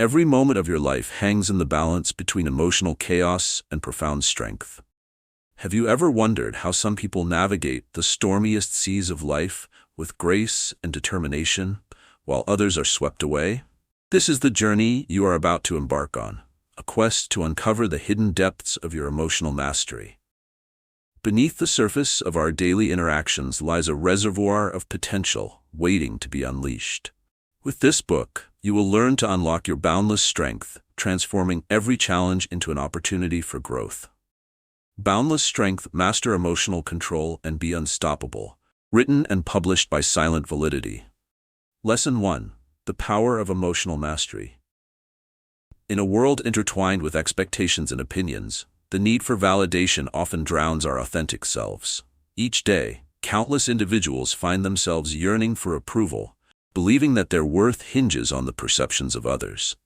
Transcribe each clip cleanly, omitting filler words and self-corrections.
Every moment of your life hangs in the balance between emotional chaos and profound strength. Have you ever wondered how some people navigate the stormiest seas of life with grace and determination, while others are swept away? This is the journey you are about to embark on, a quest to uncover the hidden depths of your emotional mastery. Beneath the surface of our daily interactions lies a reservoir of potential waiting to be unleashed. With this book, you will learn to unlock your boundless strength, transforming every challenge into an opportunity for growth. Boundless Strength, Master Emotional Control and Be Unstoppable, written and published by Silent Validity. Lesson 1. The Power of Emotional Mastery. In a world intertwined with expectations and opinions, the need for validation often drowns our authentic selves. Each day, countless individuals find themselves yearning for approval, believing that their worth hinges on the perceptions of others.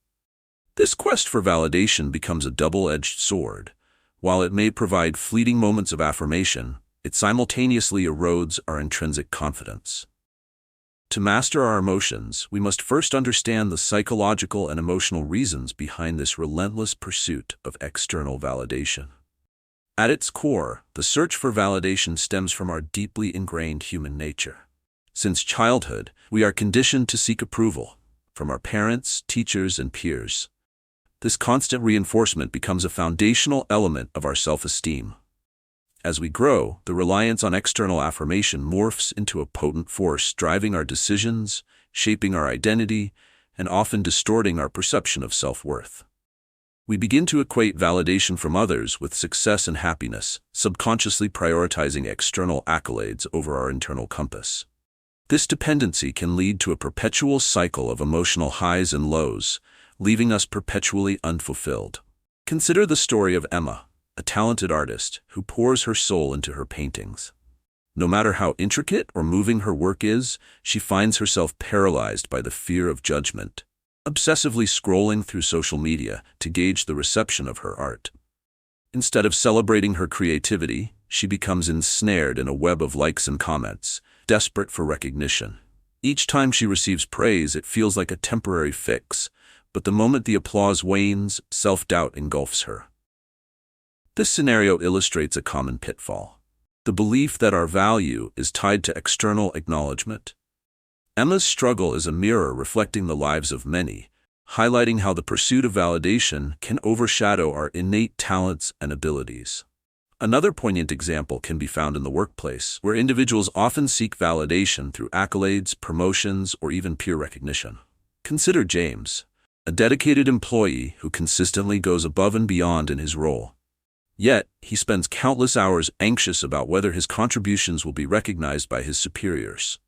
This quest for validation becomes a double-edged sword. While it may provide fleeting moments of affirmation, it simultaneously erodes our intrinsic confidence. To master our emotions, we must first understand the psychological and emotional reasons behind this relentless pursuit of external validation. At its core, the search for validation stems from our deeply ingrained human nature. Since childhood, we are conditioned to seek approval from our parents, teachers, and peers. This constant reinforcement becomes a foundational element of our self-esteem. As we grow, the reliance on external affirmation morphs into a potent force driving our decisions, shaping our identity, and often distorting our perception of self-worth. We begin to equate validation from others with success and happiness, subconsciously prioritizing external accolades over our internal compass. This dependency can lead to a perpetual cycle of emotional highs and lows, leaving us perpetually unfulfilled. Consider the story of Emma, a talented artist who pours her soul into her paintings. No matter how intricate or moving her work is, she finds herself paralyzed by the fear of judgment, obsessively scrolling through social media to gauge the reception of her art. Instead of celebrating her creativity, she becomes ensnared in a web of likes and comments, desperate for recognition. Each time she receives praise, it feels like a temporary fix, but the moment the applause wanes, self-doubt engulfs her. This scenario illustrates a common pitfall: the belief that our value is tied to external acknowledgement. Emma's struggle is a mirror reflecting the lives of many, highlighting how the pursuit of validation can overshadow our innate talents and abilities. Another poignant example can be found in the workplace, where individuals often seek validation through accolades, promotions, or even peer recognition. Consider James, a dedicated employee who consistently goes above and beyond in his role. Yet, he spends countless hours anxious about whether his contributions will be recognized by his superiors.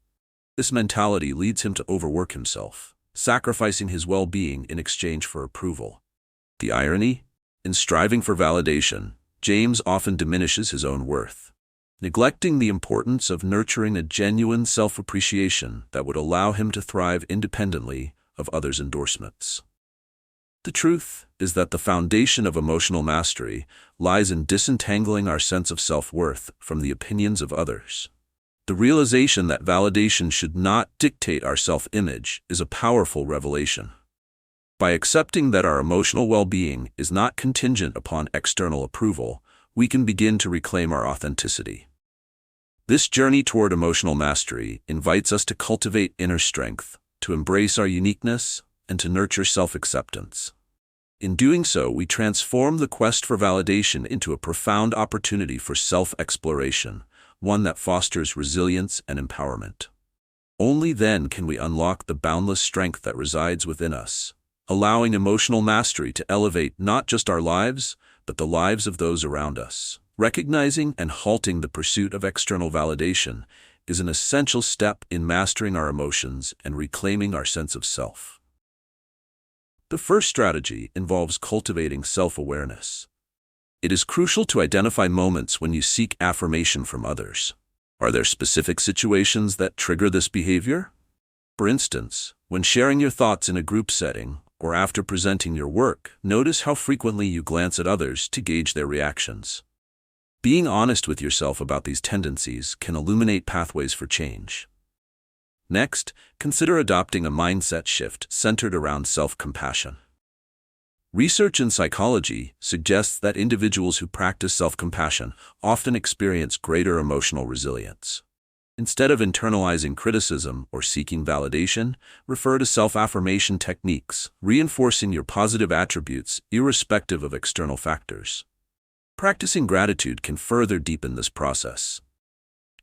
This mentality leads him to overwork himself, sacrificing his well-being in exchange for approval. The irony? In striving for validation, James often diminishes his own worth, neglecting the importance of nurturing a genuine self-appreciation that would allow him to thrive independently of others' endorsements. The truth is that the foundation of emotional mastery lies in disentangling our sense of self-worth from the opinions of others. The realization that validation should not dictate our self-image is a powerful revelation. By accepting that our emotional well-being is not contingent upon external approval, we can begin to reclaim our authenticity. This journey toward emotional mastery invites us to cultivate inner strength, to embrace our uniqueness, and to nurture self-acceptance. In doing so, we transform the quest for validation into a profound opportunity for self-exploration, one that fosters resilience and empowerment. Only then can we unlock the boundless strength that resides within us, allowing emotional mastery to elevate not just our lives, but the lives of those around us. Recognizing and halting the pursuit of external validation is an essential step in mastering our emotions and reclaiming our sense of self. The first strategy involves cultivating self-awareness. It is crucial to identify moments when you seek affirmation from others. Are there specific situations that trigger this behavior? For instance, when sharing your thoughts in a group setting or after presenting your work, notice how frequently you glance at others to gauge their reactions. Being honest with yourself about these tendencies can illuminate pathways for change. Next, consider adopting a mindset shift centered around self-compassion. Research in psychology suggests that individuals who practice self-compassion often experience greater emotional resilience. Instead of internalizing criticism or seeking validation, refer to self-affirmation techniques, reinforcing your positive attributes irrespective of external factors. Practicing gratitude can further deepen this process.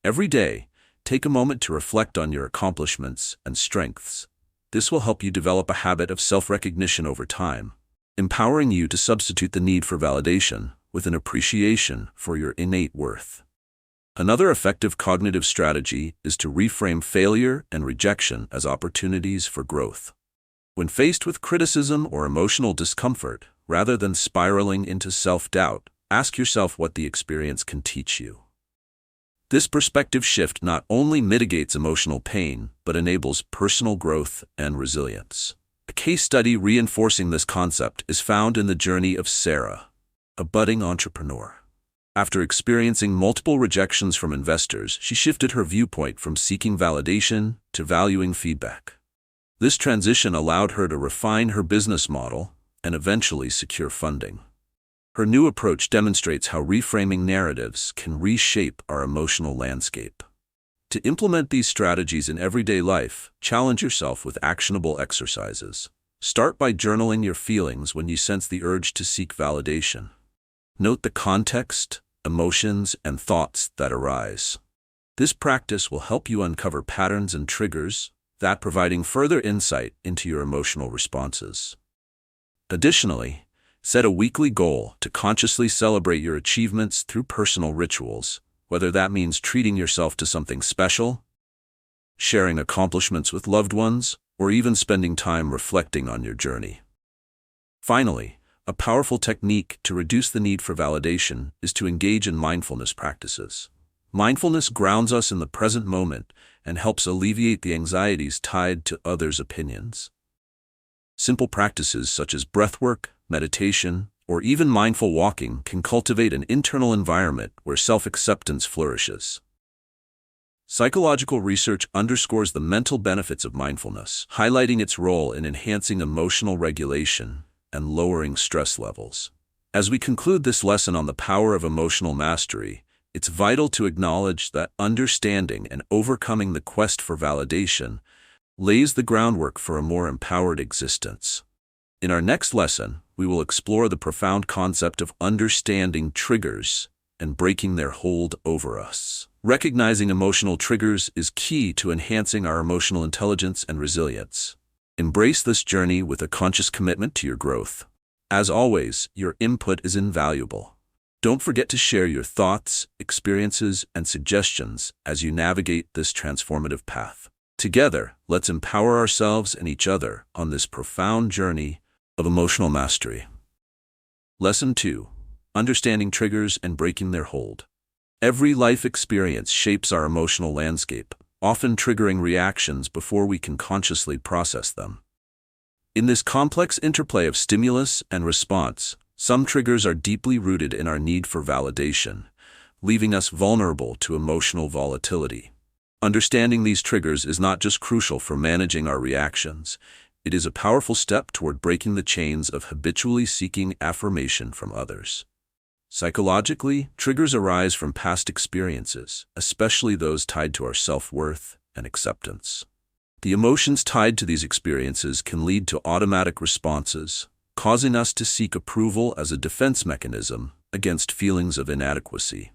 Every day, take a moment to reflect on your accomplishments and strengths. This will help you develop a habit of self-recognition over time, empowering you to substitute the need for validation with an appreciation for your innate worth. Another effective cognitive strategy is to reframe failure and rejection as opportunities for growth. When faced with criticism or emotional discomfort, rather than spiraling into self-doubt, ask yourself what the experience can teach you. This perspective shift not only mitigates emotional pain, but enables personal growth and resilience. A case study reinforcing this concept is found in the journey of Sarah, a budding entrepreneur. After experiencing multiple rejections from investors, she shifted her viewpoint from seeking validation to valuing feedback. This transition allowed her to refine her business model and eventually secure funding. Her new approach demonstrates how reframing narratives can reshape our emotional landscape. To implement these strategies in everyday life, challenge yourself with actionable exercises. Start by journaling your feelings when you sense the urge to seek validation. Note the context, emotions, and thoughts that arise. This practice will help you uncover patterns and triggers, providing further insight into your emotional responses. Additionally, set a weekly goal to consciously celebrate your achievements through personal rituals, whether that means treating yourself to something special, sharing accomplishments with loved ones, or even spending time reflecting on your journey. Finally, a powerful technique to reduce the need for validation is to engage in mindfulness practices. Mindfulness grounds us in the present moment and helps alleviate the anxieties tied to others' opinions. Simple practices such as breathwork, meditation, or even mindful walking can cultivate an internal environment where self-acceptance flourishes. Psychological research underscores the mental benefits of mindfulness, highlighting its role in enhancing emotional regulation and lowering stress levels. As we conclude this lesson on the power of emotional mastery, it's vital to acknowledge that understanding and overcoming the quest for validation lays the groundwork for a more empowered existence. In our next lesson, we will explore the profound concept of understanding triggers and breaking their hold over us. Recognizing emotional triggers is key to enhancing our emotional intelligence and resilience. Embrace this journey with a conscious commitment to your growth. As always, your input is invaluable. Don't forget to share your thoughts, experiences, and suggestions as you navigate this transformative path. Together, let's empower ourselves and each other on this profound journey of emotional mastery. Lesson 2. Understanding triggers and breaking their hold. Every life experience shapes our emotional landscape, often triggering reactions before we can consciously process them. In this complex interplay of stimulus and response, some triggers are deeply rooted in our need for validation, leaving us vulnerable to emotional volatility. Understanding these triggers is not just crucial for managing our reactions, it is a powerful step toward breaking the chains of habitually seeking affirmation from others. Psychologically, triggers arise from past experiences, especially those tied to our self-worth and acceptance. The emotions tied to these experiences can lead to automatic responses, causing us to seek approval as a defense mechanism against feelings of inadequacy.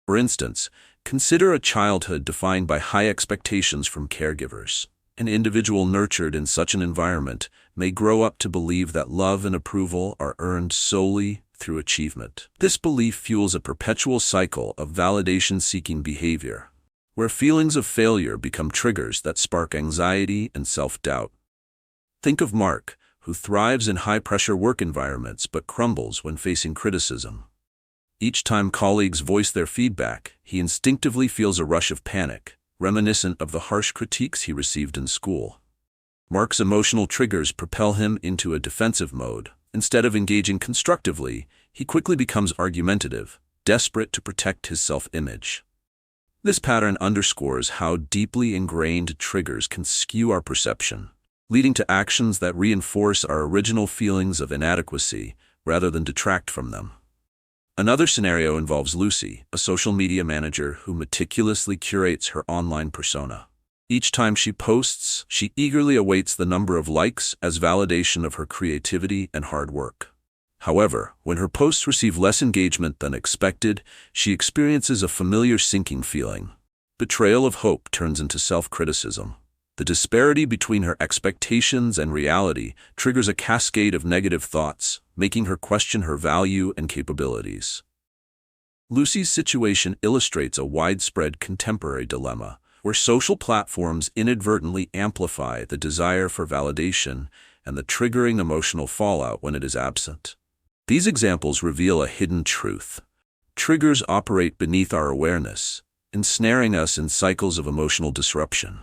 For instance, consider a childhood defined by high expectations from caregivers. An individual nurtured in such an environment may grow up to believe that love and approval are earned solely through achievement. This belief fuels a perpetual cycle of validation-seeking behavior, where feelings of failure become triggers that spark anxiety and self-doubt. Think of Mark, who thrives in high-pressure work environments but crumbles when facing criticism. Each time colleagues voice their feedback, he instinctively feels a rush of panic, reminiscent of the harsh critiques he received in school. Mark's emotional triggers propel him into a defensive mode. Instead of engaging constructively, he quickly becomes argumentative, desperate to protect his self-image. This pattern underscores how deeply ingrained triggers can skew our perception, leading to actions that reinforce our original feelings of inadequacy rather than detract from them. Another scenario involves Lucy, a social media manager who meticulously curates her online persona. Each time she posts, she eagerly awaits the number of likes as validation of her creativity and hard work. However, when her posts receive less engagement than expected, she experiences a familiar sinking feeling. Betrayal of hope turns into self-criticism. The disparity between her expectations and reality triggers a cascade of negative thoughts, making her question her value and capabilities. Lucy's situation illustrates a widespread contemporary dilemma, where social platforms inadvertently amplify the desire for validation and the triggering emotional fallout when it is absent. These examples reveal a hidden truth. Triggers operate beneath our awareness, ensnaring us in cycles of emotional disruption.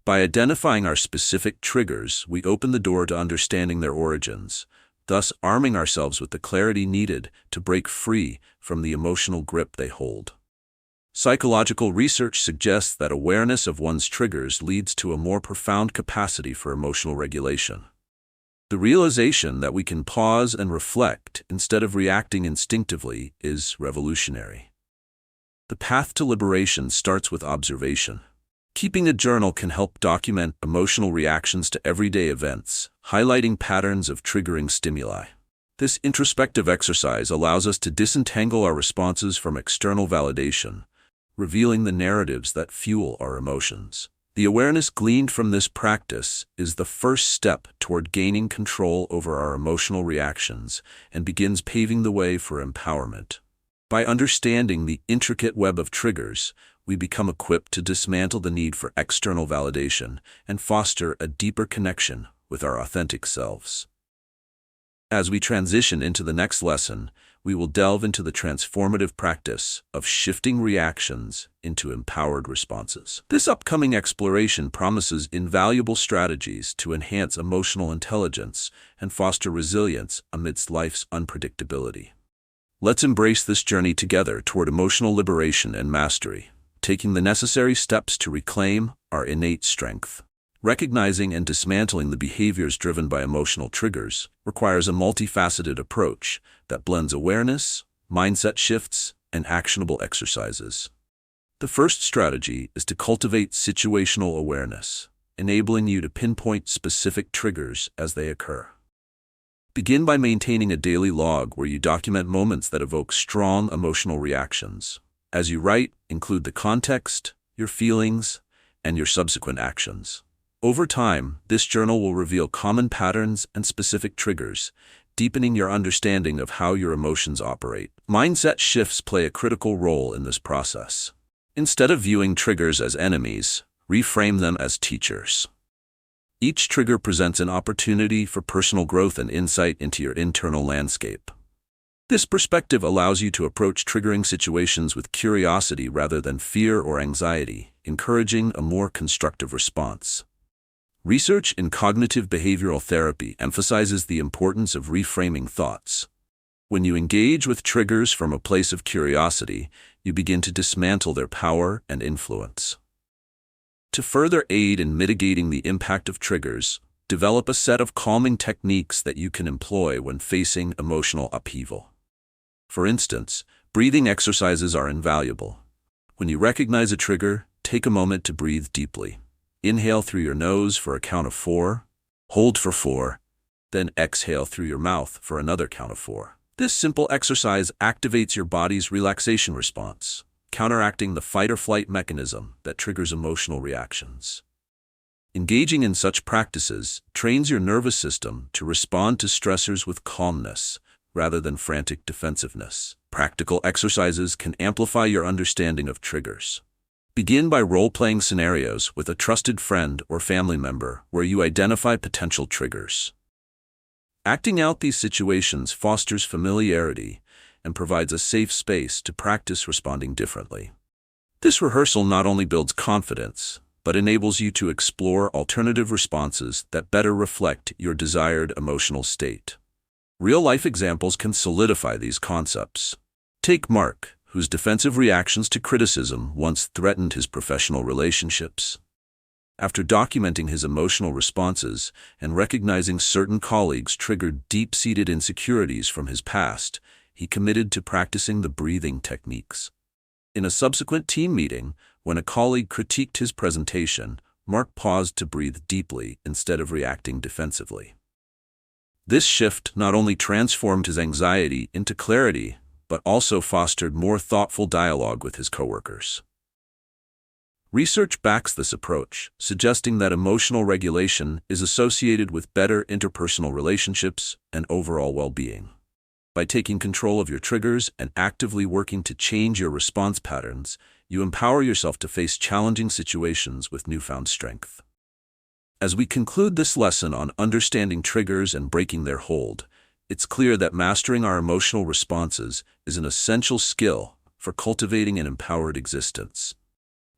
By identifying our specific triggers, we open the door to understanding their origins, thus arming ourselves with the clarity needed to break free from the emotional grip they hold. Psychological research suggests that awareness of one's triggers leads to a more profound capacity for emotional regulation. The realization that we can pause and reflect instead of reacting instinctively is revolutionary. The path to liberation starts with observation. Keeping a journal can help document emotional reactions to everyday events, highlighting patterns of triggering stimuli. This introspective exercise allows us to disentangle our responses from external validation, revealing the narratives that fuel our emotions. The awareness gleaned from this practice is the first step toward gaining control over our emotional reactions and begins paving the way for empowerment. By understanding the intricate web of triggers, we become equipped to dismantle the need for external validation and foster a deeper connection with our authentic selves. As we transition into the next lesson, we will delve into the transformative practice of shifting reactions into empowered responses. This upcoming exploration promises invaluable strategies to enhance emotional intelligence and foster resilience amidst life's unpredictability. Let's embrace this journey together toward emotional liberation and mastery, taking the necessary steps to reclaim our innate strength. Recognizing and dismantling the behaviors driven by emotional triggers requires a multifaceted approach that blends awareness, mindset shifts, and actionable exercises. The first strategy is to cultivate situational awareness, enabling you to pinpoint specific triggers as they occur. Begin by maintaining a daily log where you document moments that evoke strong emotional reactions. As you write, include the context, your feelings, and your subsequent actions. Over time, this journal will reveal common patterns and specific triggers, deepening your understanding of how your emotions operate. Mindset shifts play a critical role in this process. Instead of viewing triggers as enemies, reframe them as teachers. Each trigger presents an opportunity for personal growth and insight into your internal landscape. This perspective allows you to approach triggering situations with curiosity rather than fear or anxiety, encouraging a more constructive response. Research in cognitive behavioral therapy emphasizes the importance of reframing thoughts. When you engage with triggers from a place of curiosity, you begin to dismantle their power and influence. To further aid in mitigating the impact of triggers, develop a set of calming techniques that you can employ when facing emotional upheaval. For instance, breathing exercises are invaluable. When you recognize a trigger, take a moment to breathe deeply. Inhale through your nose for a count of 4, hold for 4, then exhale through your mouth for another count of 4. This simple exercise activates your body's relaxation response, counteracting the fight-or-flight mechanism that triggers emotional reactions. Engaging in such practices trains your nervous system to respond to stressors with calmness rather than frantic defensiveness. Practical exercises can amplify your understanding of triggers. Begin by role-playing scenarios with a trusted friend or family member where you identify potential triggers. Acting out these situations fosters familiarity and provides a safe space to practice responding differently. This rehearsal not only builds confidence, but enables you to explore alternative responses that better reflect your desired emotional state. Real-life examples can solidify these concepts. Take Mark, whose defensive reactions to criticism once threatened his professional relationships. After documenting his emotional responses and recognizing certain colleagues triggered deep-seated insecurities from his past, he committed to practicing the breathing techniques. In a subsequent team meeting, when a colleague critiqued his presentation, Mark paused to breathe deeply instead of reacting defensively. This shift not only transformed his anxiety into clarity, but also fostered more thoughtful dialogue with his coworkers. Research backs this approach, suggesting that emotional regulation is associated with better interpersonal relationships and overall well-being. By taking control of your triggers and actively working to change your response patterns, you empower yourself to face challenging situations with newfound strength. As we conclude this lesson on understanding triggers and breaking their hold, it's clear that mastering our emotional responses is an essential skill for cultivating an empowered existence.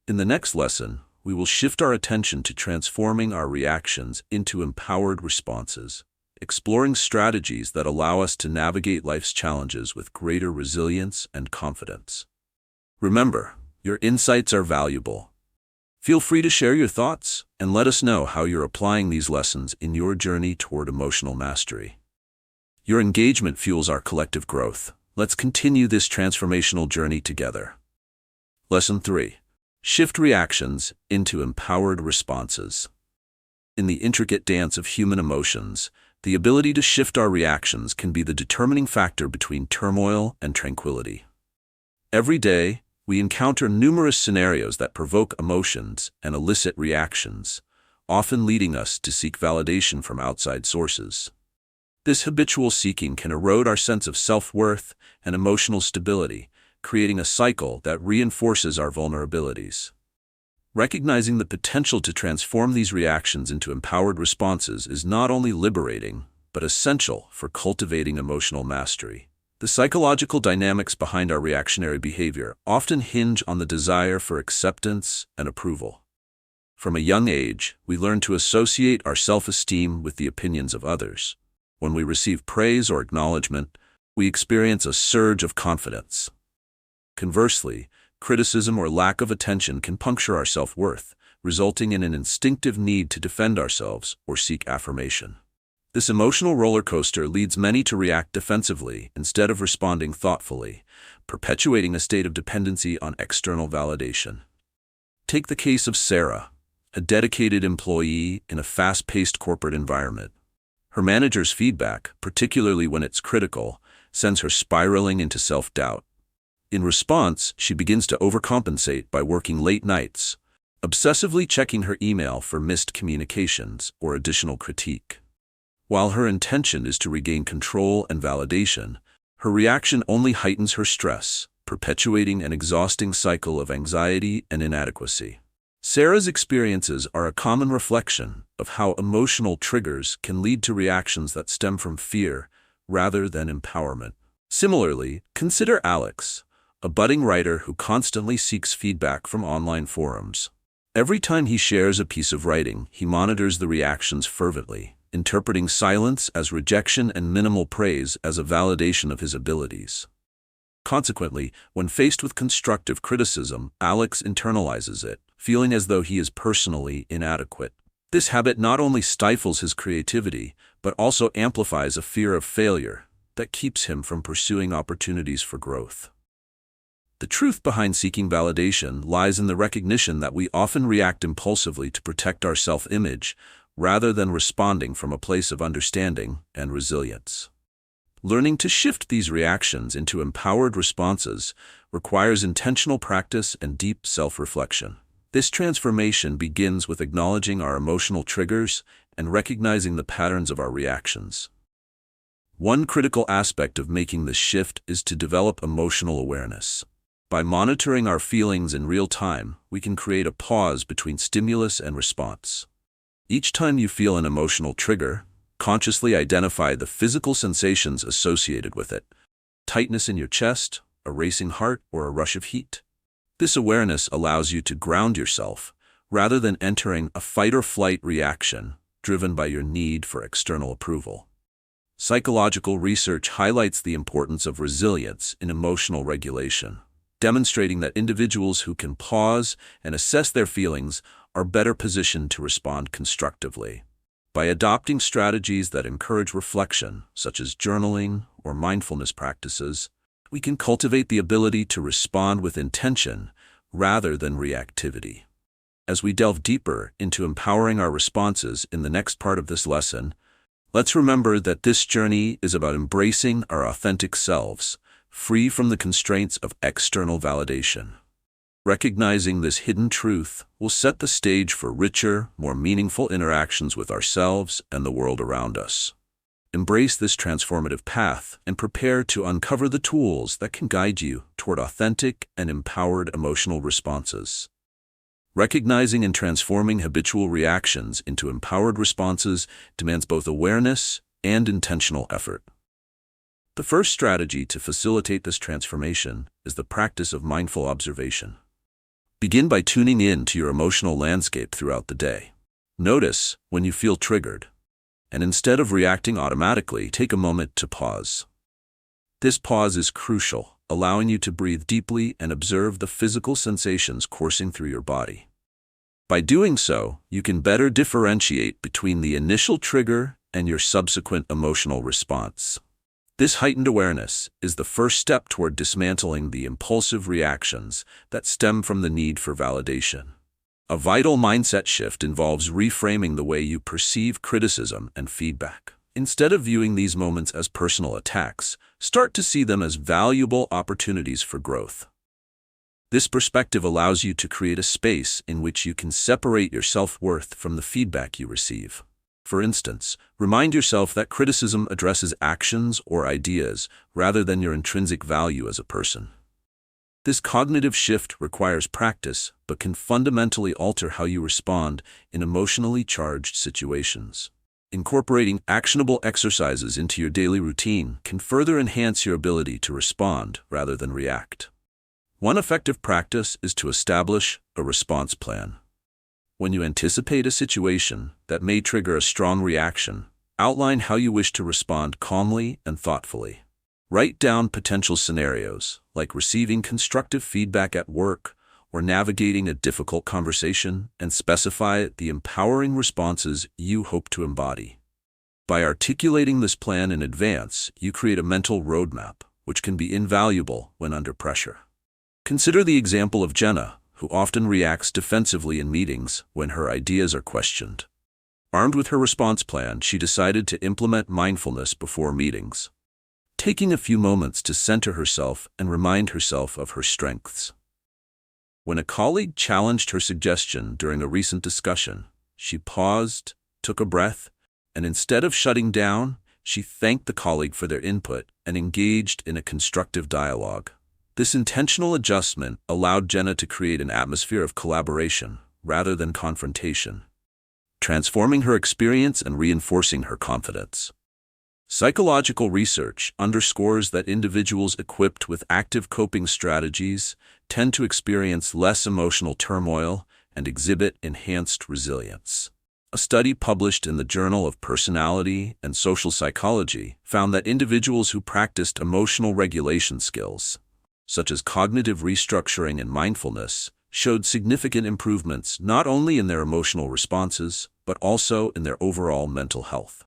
In the next lesson, we will shift our attention to transforming our reactions into empowered responses, exploring strategies that allow us to navigate life's challenges with greater resilience and confidence. Remember, your insights are valuable. Feel free to share your thoughts and let us know how you're applying these lessons in your journey toward emotional mastery. Your engagement fuels our collective growth. Let's continue this transformational journey together. Lesson 3. Shift reactions into empowered responses. In the intricate dance of human emotions, the ability to shift our reactions can be the determining factor between turmoil and tranquility. Every day, we encounter numerous scenarios that provoke emotions and elicit reactions, often leading us to seek validation from outside sources. This habitual seeking can erode our sense of self-worth and emotional stability, creating a cycle that reinforces our vulnerabilities. Recognizing the potential to transform these reactions into empowered responses is not only liberating, but essential for cultivating emotional mastery. The psychological dynamics behind our reactionary behavior often hinge on the desire for acceptance and approval. From a young age, we learn to associate our self-esteem with the opinions of others. When we receive praise or acknowledgement, we experience a surge of confidence. Conversely, criticism or lack of attention can puncture our self-worth, resulting in an instinctive need to defend ourselves or seek affirmation. This emotional roller coaster leads many to react defensively instead of responding thoughtfully, perpetuating a state of dependency on external validation. Take the case of Sarah, a dedicated employee in a fast-paced corporate environment. Her manager's feedback, particularly when it's critical, sends her spiraling into self-doubt. In response, she begins to overcompensate by working late nights, obsessively checking her email for missed communications or additional critique. While her intention is to regain control and validation, her reaction only heightens her stress, perpetuating an exhausting cycle of anxiety and inadequacy. Sarah's experiences are a common reflection of how emotional triggers can lead to reactions that stem from fear rather than empowerment. Similarly, consider Alex, a budding writer who constantly seeks feedback from online forums. Every time he shares a piece of writing, he monitors the reactions fervently, interpreting silence as rejection and minimal praise as a validation of his abilities. Consequently, when faced with constructive criticism, Alex internalizes it, feeling as though he is personally inadequate. This habit not only stifles his creativity, but also amplifies a fear of failure that keeps him from pursuing opportunities for growth. The truth behind seeking validation lies in the recognition that we often react impulsively to protect our self-image, rather than responding from a place of understanding and resilience. Learning to shift these reactions into empowered responses requires intentional practice and deep self-reflection. This transformation begins with acknowledging our emotional triggers and recognizing the patterns of our reactions. One critical aspect of making this shift is to develop emotional awareness. By monitoring our feelings in real time, we can create a pause between stimulus and response. Each time you feel an emotional trigger, consciously identify the physical sensations associated with it: tightness in your chest, a racing heart, or a rush of heat. This awareness allows you to ground yourself, rather than entering a fight-or-flight reaction driven by your need for external approval. Psychological research highlights the importance of resilience in emotional regulation. demonstrating that individuals who can pause and assess their feelings are better positioned to respond constructively. By adopting strategies that encourage reflection, such as journaling or mindfulness practices, we can cultivate the ability to respond with intention rather than reactivity. As we delve deeper into empowering our responses in the next part of this lesson, let's remember that this journey is about embracing our authentic selves, free from the constraints of external validation. Recognizing this hidden truth will set the stage for richer, more meaningful interactions with ourselves and the world around us. Embrace this transformative path and prepare to uncover the tools that can guide you toward authentic and empowered emotional responses. Recognizing and transforming habitual reactions into empowered responses demands both awareness and intentional effort. The first strategy to facilitate this transformation is the practice of mindful observation. Begin by tuning in to your emotional landscape throughout the day. Notice when you feel triggered, and instead of reacting automatically, take a moment to pause. This pause is crucial, allowing you to breathe deeply and observe the physical sensations coursing through your body. By doing so, you can better differentiate between the initial trigger and your subsequent emotional response. This heightened awareness is the first step toward dismantling the impulsive reactions that stem from the need for validation. A vital mindset shift involves reframing the way you perceive criticism and feedback. Instead of viewing these moments as personal attacks, start to see them as valuable opportunities for growth. This perspective allows you to create a space in which you can separate your self-worth from the feedback you receive. For instance, remind yourself that criticism addresses actions or ideas rather than your intrinsic value as a person. This cognitive shift requires practice, but can fundamentally alter how you respond in emotionally charged situations. Incorporating actionable exercises into your daily routine can further enhance your ability to respond rather than react. One effective practice is to establish a response plan. When you anticipate a situation that may trigger a strong reaction, outline how you wish to respond calmly and thoughtfully. Write down potential scenarios, like receiving constructive feedback at work or navigating a difficult conversation, and specify the empowering responses you hope to embody. By articulating this plan in advance, you create a mental roadmap, which can be invaluable when under pressure. Consider the example of Jenna, who often reacts defensively in meetings when her ideas are questioned. Armed with her response plan, she decided to implement mindfulness before meetings, taking a few moments to center herself and remind herself of her strengths. When a colleague challenged her suggestion during a recent discussion, she paused, took a breath, and instead of shutting down, she thanked the colleague for their input and engaged in a constructive dialogue. This intentional adjustment allowed Jenna to create an atmosphere of collaboration rather than confrontation, transforming her experience and reinforcing her confidence. Psychological research underscores that individuals equipped with active coping strategies tend to experience less emotional turmoil and exhibit enhanced resilience. A study published in the Journal of Personality and Social Psychology found that individuals who practiced emotional regulation skills, such as cognitive restructuring and mindfulness, showed significant improvements not only in their emotional responses, but also in their overall mental health.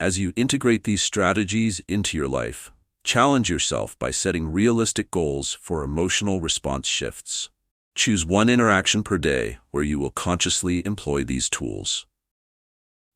As you integrate these strategies into your life, challenge yourself by setting realistic goals for emotional response shifts. Choose one interaction per day where you will consciously employ these tools.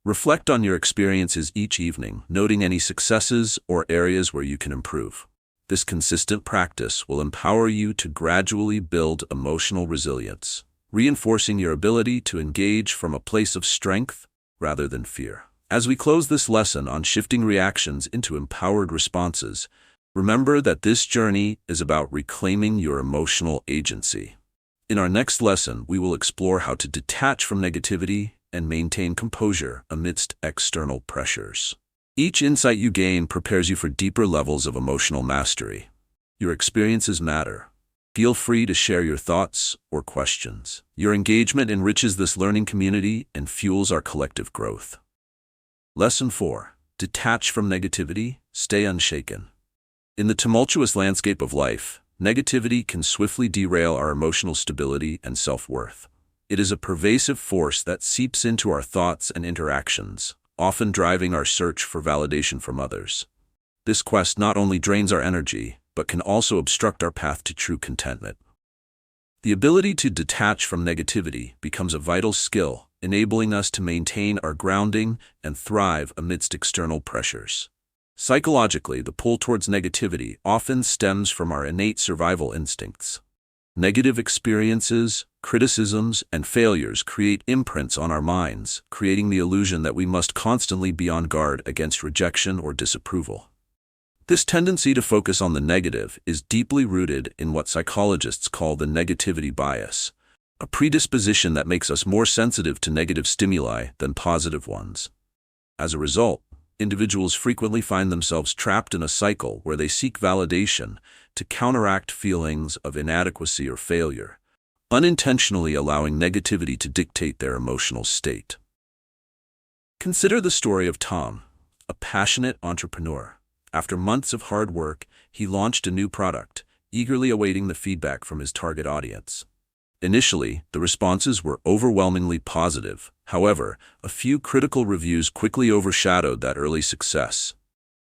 Reflect on your experiences each evening, noting any successes or areas where you can improve. This consistent practice will empower you to gradually build emotional resilience, reinforcing your ability to engage from a place of strength rather than fear. As we close this lesson on shifting reactions into empowered responses, remember that this journey is about reclaiming your emotional agency. In our next lesson, we will explore how to detach from negativity and maintain composure amidst external pressures. Each insight you gain prepares you for deeper levels of emotional mastery. Your experiences matter. Feel free to share your thoughts or questions. Your engagement enriches this learning community and fuels our collective growth. Lesson 4. Detach from negativity, stay unshaken. In the tumultuous landscape of life, negativity can swiftly derail our emotional stability and self-worth. It is a pervasive force that seeps into our thoughts and interactions, often driving our search for validation from others. This quest not only drains our energy, but can also obstruct our path to true contentment. The ability to detach from negativity becomes a vital skill, enabling us to maintain our grounding and thrive amidst external pressures. Psychologically, the pull towards negativity often stems from our innate survival instincts. Negative experiences, criticisms, and failures create imprints on our minds, creating the illusion that we must constantly be on guard against rejection or disapproval. This tendency to focus on the negative is deeply rooted in what psychologists call the negativity bias, a predisposition that makes us more sensitive to negative stimuli than positive ones. As a result, individuals frequently find themselves trapped in a cycle where they seek validation to counteract feelings of inadequacy or failure, unintentionally allowing negativity to dictate their emotional state. Consider the story of Tom, a passionate entrepreneur. After months of hard work, he launched a new product, eagerly awaiting the feedback from his target audience. Initially, the responses were overwhelmingly positive. However, a few critical reviews quickly overshadowed that early success.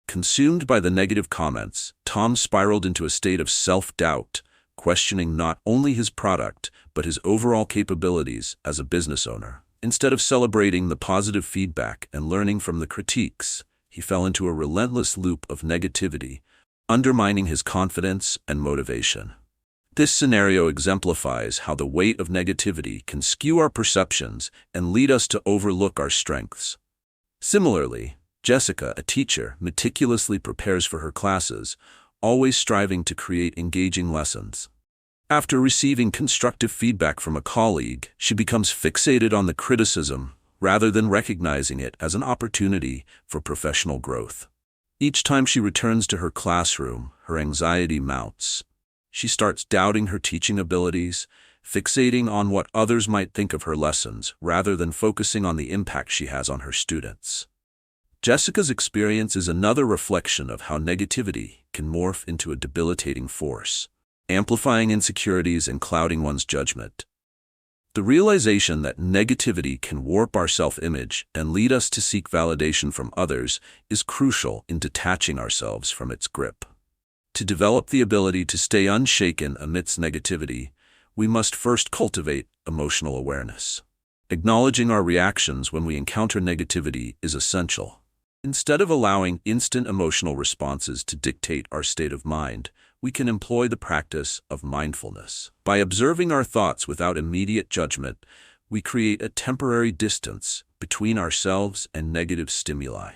Consumed by the negative comments, Tom spiraled into a state of self-doubt, questioning not only his product, but his overall capabilities as a business owner. Instead of celebrating the positive feedback and learning from the critiques, he fell into a relentless loop of negativity, undermining his confidence and motivation. This scenario exemplifies how the weight of negativity can skew our perceptions and lead us to overlook our strengths. Similarly, Jessica, a teacher, meticulously prepares for her classes, always striving to create engaging lessons. After receiving constructive feedback from a colleague, she becomes fixated on the criticism rather than recognizing it as an opportunity for professional growth. Each time she returns to her classroom, her anxiety mounts. She starts doubting her teaching abilities, fixating on what others might think of her lessons rather than focusing on the impact she has on her students. Jessica's experience is another reflection of how negativity can morph into a debilitating force, amplifying insecurities and clouding one's judgment. The realization that negativity can warp our self-image and lead us to seek validation from others is crucial in detaching ourselves from its grip. To develop the ability to stay unshaken amidst negativity, we must first cultivate emotional awareness. Acknowledging our reactions when we encounter negativity is essential. Instead of allowing instant emotional responses to dictate our state of mind, we can employ the practice of mindfulness. By observing our thoughts without immediate judgment, we create a temporary distance between ourselves and negative stimuli.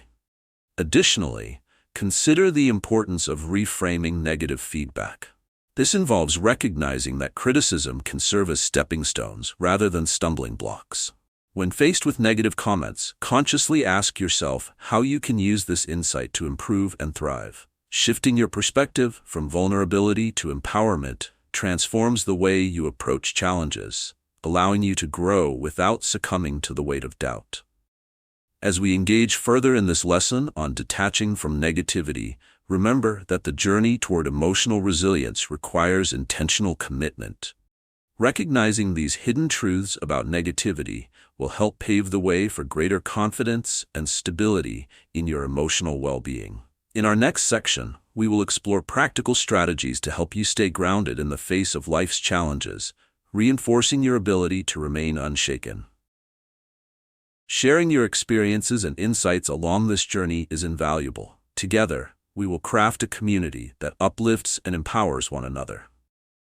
Additionally, consider the importance of reframing negative feedback. This involves recognizing that criticism can serve as stepping stones rather than stumbling blocks. When faced with negative comments, consciously ask yourself how you can use this insight to improve and thrive. Shifting your perspective from vulnerability to empowerment transforms the way you approach challenges, allowing you to grow without succumbing to the weight of doubt. As we engage further in this lesson on detaching from negativity, remember that the journey toward emotional resilience requires intentional commitment. Recognizing these hidden truths about negativity will help pave the way for greater confidence and stability in your emotional well-being. In our next section, we will explore practical strategies to help you stay grounded in the face of life's challenges, reinforcing your ability to remain unshaken. Sharing your experiences and insights along this journey is invaluable. Together, we will craft a community that uplifts and empowers one another.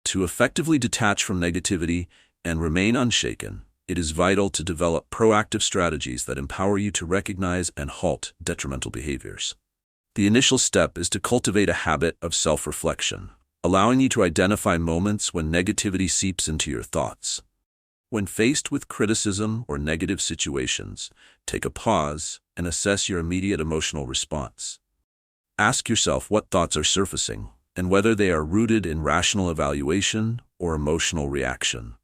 To effectively detach from negativity and remain unshaken, it is vital to develop proactive strategies that empower you to recognize and halt detrimental behaviors. The initial step is to cultivate a habit of self-reflection, allowing you to identify moments when negativity seeps into your thoughts. When faced with criticism or negative situations, take a pause and assess your immediate emotional response. Ask yourself what thoughts are surfacing and whether they are rooted in rational evaluation or emotional reaction.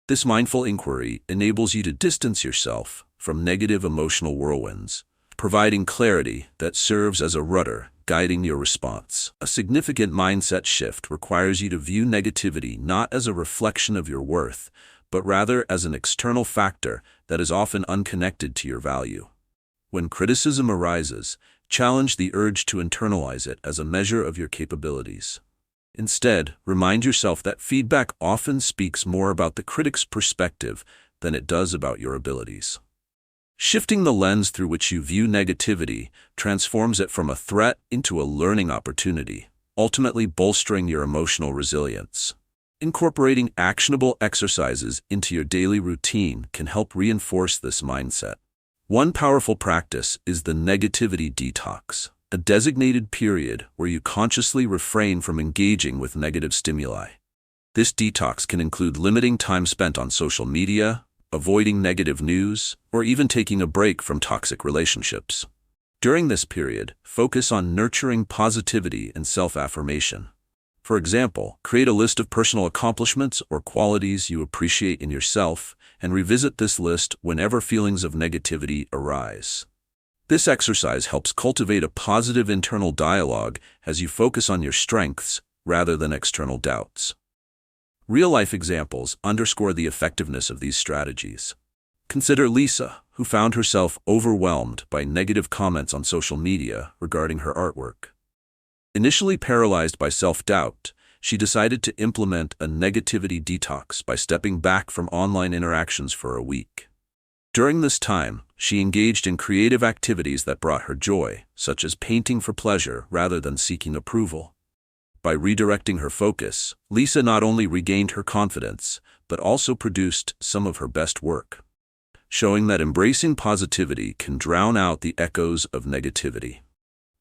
This mindful inquiry enables you to distance yourself from negative emotional whirlwinds, providing clarity that serves as a rudder guiding your response. A significant mindset shift requires you to view negativity not as a reflection of your worth, but rather as an external factor that is often unconnected to your value. When criticism arises, challenge the urge to internalize it as a measure of your capabilities. Instead, remind yourself that feedback often speaks more about the critic's perspective than it does about your abilities. Shifting the lens through which you view negativity transforms it from a threat into a learning opportunity, ultimately bolstering your emotional resilience. Incorporating actionable exercises into your daily routine can help reinforce this mindset. One powerful practice is the negativity detox, a designated period where you consciously refrain from engaging with negative stimuli. This detox can include limiting time spent on social media, avoiding negative news, or even taking a break from toxic relationships. During this period, focus on nurturing positivity and self-affirmation. For example, create a list of personal accomplishments or qualities you appreciate in yourself, and revisit this list whenever feelings of negativity arise. This exercise helps cultivate a positive internal dialogue as you focus on your strengths rather than external doubts. Real-life examples underscore the effectiveness of these strategies. Consider Lisa, who found herself overwhelmed by negative comments on social media regarding her artwork. Initially paralyzed by self-doubt, she decided to implement a negativity detox by stepping back from online interactions for a week. During this time, she engaged in creative activities that brought her joy, such as painting for pleasure rather than seeking approval. By redirecting her focus, Lisa not only regained her confidence, but also produced some of her best work, showing that embracing positivity can drown out the echoes of negativity.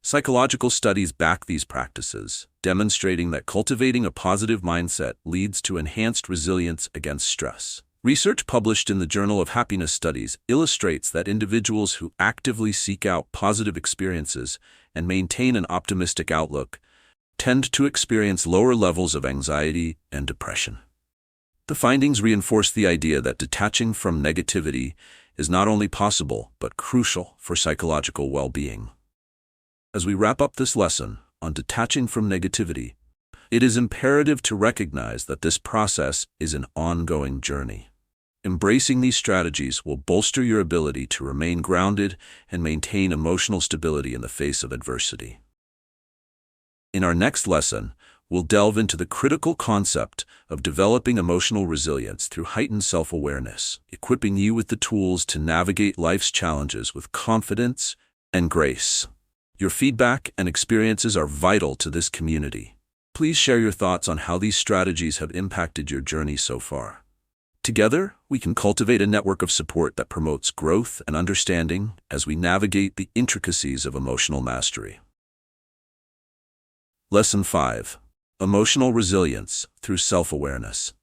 Psychological studies back these practices, demonstrating that cultivating a positive mindset leads to enhanced resilience against stress. Research published in the Journal of Happiness Studies illustrates that individuals who actively seek out positive experiences and maintain an optimistic outlook tend to experience lower levels of anxiety and depression. The findings reinforce the idea that detaching from negativity is not only possible, but crucial for psychological well-being. As we wrap up this lesson on detaching from negativity, it is imperative to recognize that this process is an ongoing journey. Embracing these strategies will bolster your ability to remain grounded and maintain emotional stability in the face of adversity. In our next lesson, we'll delve into the critical concept of developing emotional resilience through heightened self-awareness, equipping you with the tools to navigate life's challenges with confidence and grace. Your feedback and experiences are vital to this community. Please share your thoughts on how these strategies have impacted your journey so far. Together, we can cultivate a network of support that promotes growth and understanding as we navigate the intricacies of emotional mastery. Lesson 5. Emotional resilience through self-awareness.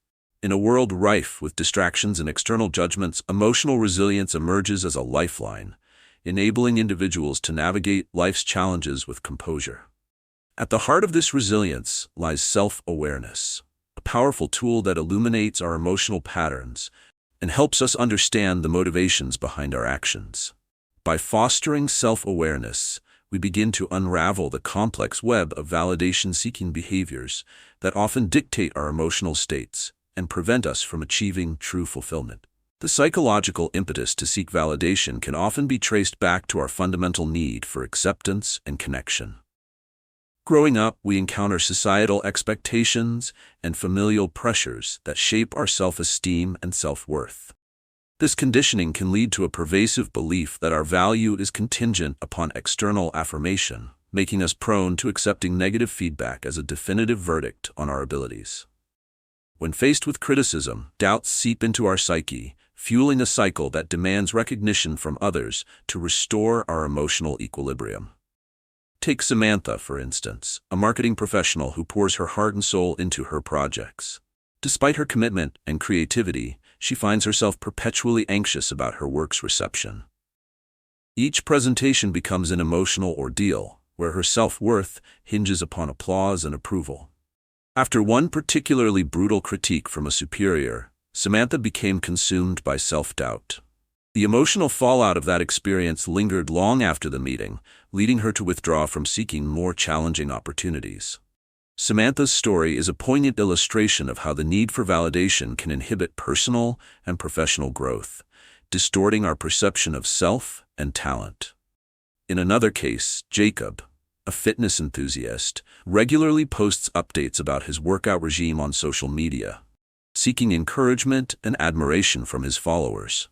In a world rife with distractions and external judgments, emotional resilience emerges as a lifeline, enabling individuals to navigate life's challenges with composure. At the heart of this resilience lies self-awareness, a powerful tool that illuminates our emotional patterns and helps us understand the motivations behind our actions. By fostering self-awareness, we begin to unravel the complex web of validation-seeking behaviors that often dictate our emotional states and prevent us from achieving true fulfillment. The psychological impetus to seek validation can often be traced back to our fundamental need for acceptance and connection. Growing up, we encounter societal expectations and familial pressures that shape our self-esteem and self-worth. This conditioning can lead to a pervasive belief that our value is contingent upon external affirmation, making us prone to accepting negative feedback as a definitive verdict on our abilities. When faced with criticism, doubts seep into our psyche, fueling a cycle that demands recognition from others to restore our emotional equilibrium. Take Samantha, for instance, a marketing professional who pours her heart and soul into her projects. Despite her commitment and creativity, she finds herself perpetually anxious about her work's reception. Each presentation becomes an emotional ordeal, where her self-worth hinges upon applause and approval. After one particularly brutal critique from a superior, Samantha became consumed by self-doubt. The emotional fallout of that experience lingered long after the meeting, leading her to withdraw from seeking more challenging opportunities. Samantha's story is a poignant illustration of how the need for validation can inhibit personal and professional growth, distorting our perception of self and talent. In another case, Jacob, a fitness enthusiast, regularly posts updates about his workout regime on social media, seeking encouragement and admiration from his followers.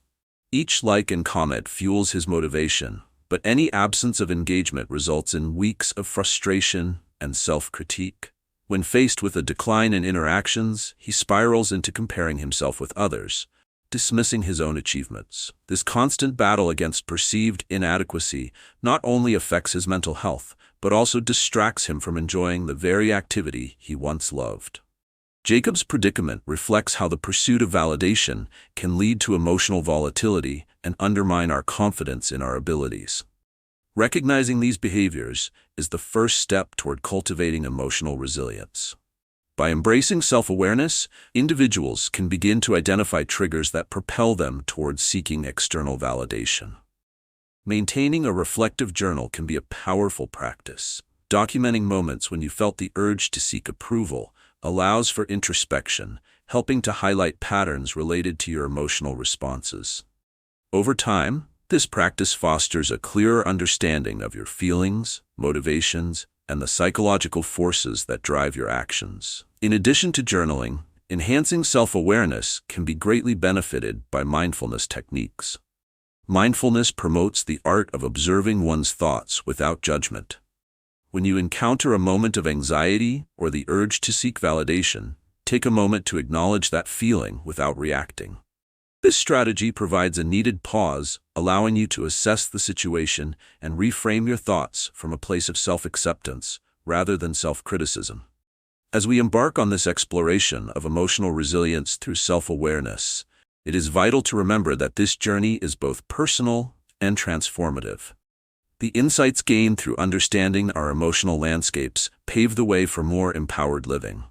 Each like and comment fuels his motivation, but any absence of engagement results in weeks of frustration and self-critique. When faced with a decline in interactions, he spirals into comparing himself with others, dismissing his own achievements. This constant battle against perceived inadequacy not only affects his mental health, but also distracts him from enjoying the very activity he once loved. Jacob's predicament reflects how the pursuit of validation can lead to emotional volatility and undermine our confidence in our abilities. Recognizing these behaviors is the first step toward cultivating emotional resilience. By embracing self-awareness, individuals can begin to identify triggers that propel them towards seeking external validation. Maintaining a reflective journal can be a powerful practice. Documenting moments when you felt the urge to seek approval allows for introspection, helping to highlight patterns related to your emotional responses. Over time, this practice fosters a clearer understanding of your feelings, motivations, and the psychological forces that drive your actions. In addition to journaling, enhancing self-awareness can be greatly benefited by mindfulness techniques. Mindfulness promotes the art of observing one's thoughts without judgment. When you encounter a moment of anxiety or the urge to seek validation, take a moment to acknowledge that feeling without reacting. This strategy provides a needed pause, allowing you to assess the situation and reframe your thoughts from a place of self-acceptance rather than self-criticism. As we embark on this exploration of emotional resilience through self-awareness, it is vital to remember that this journey is both personal and transformative. The insights gained through understanding our emotional landscapes pave the way for more empowered living.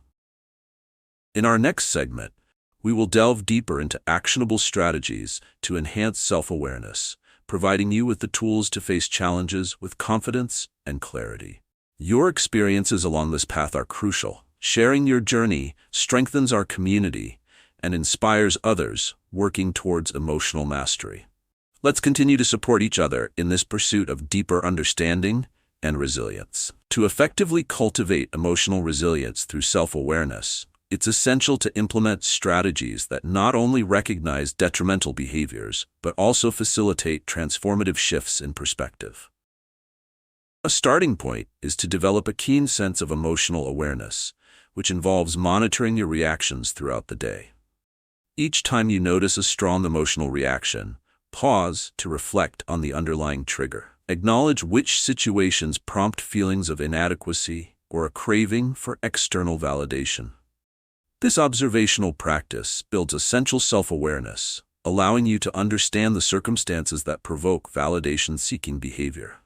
In our next segment, we will delve deeper into actionable strategies to enhance self-awareness, providing you with the tools to face challenges with confidence and clarity. Your experiences along this path are crucial. Sharing your journey strengthens our community and inspires others working towards emotional mastery. Let's continue to support each other in this pursuit of deeper understanding and resilience. To effectively cultivate emotional resilience through self-awareness, it's essential to implement strategies that not only recognize detrimental behaviors, but also facilitate transformative shifts in perspective. A starting point is to develop a keen sense of emotional awareness, which involves monitoring your reactions throughout the day. Each time you notice a strong emotional reaction, pause to reflect on the underlying trigger. Acknowledge which situations prompt feelings of inadequacy or a craving for external validation. This observational practice builds essential self-awareness, allowing you to understand the circumstances that provoke validation-seeking behavior.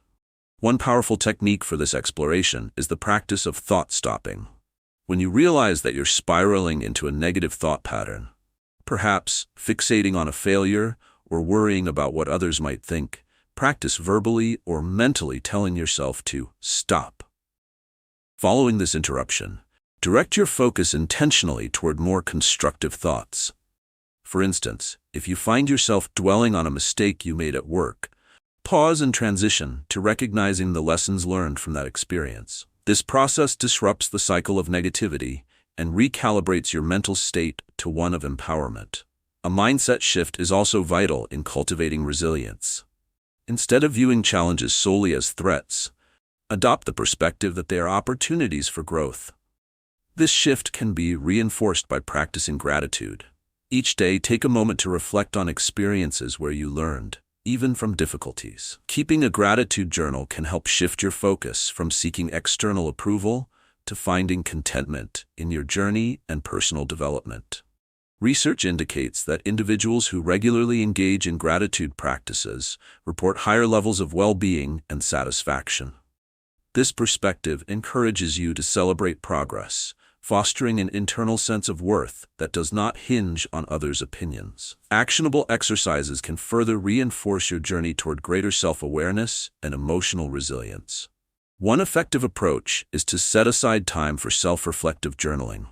One powerful technique for this exploration is the practice of thought stopping. When you realize that you're spiraling into a negative thought pattern, perhaps fixating on a failure or worrying about what others might think, practice verbally or mentally telling yourself to stop. Following this interruption, direct your focus intentionally toward more constructive thoughts. For instance, if you find yourself dwelling on a mistake you made at work, pause and transition to recognizing the lessons learned from that experience. This process disrupts the cycle of negativity and recalibrates your mental state to one of empowerment. A mindset shift is also vital in cultivating resilience. Instead of viewing challenges solely as threats, adopt the perspective that they are opportunities for growth. This shift can be reinforced by practicing gratitude. Each day, take a moment to reflect on experiences where you learned, even from difficulties. Keeping a gratitude journal can help shift your focus from seeking external approval to finding contentment in your journey and personal development. Research indicates that individuals who regularly engage in gratitude practices report higher levels of well-being and satisfaction. This perspective encourages you to celebrate progress, fostering an internal sense of worth that does not hinge on others' opinions. Actionable exercises can further reinforce your journey toward greater self-awareness and emotional resilience. One effective approach is to set aside time for self-reflective journaling.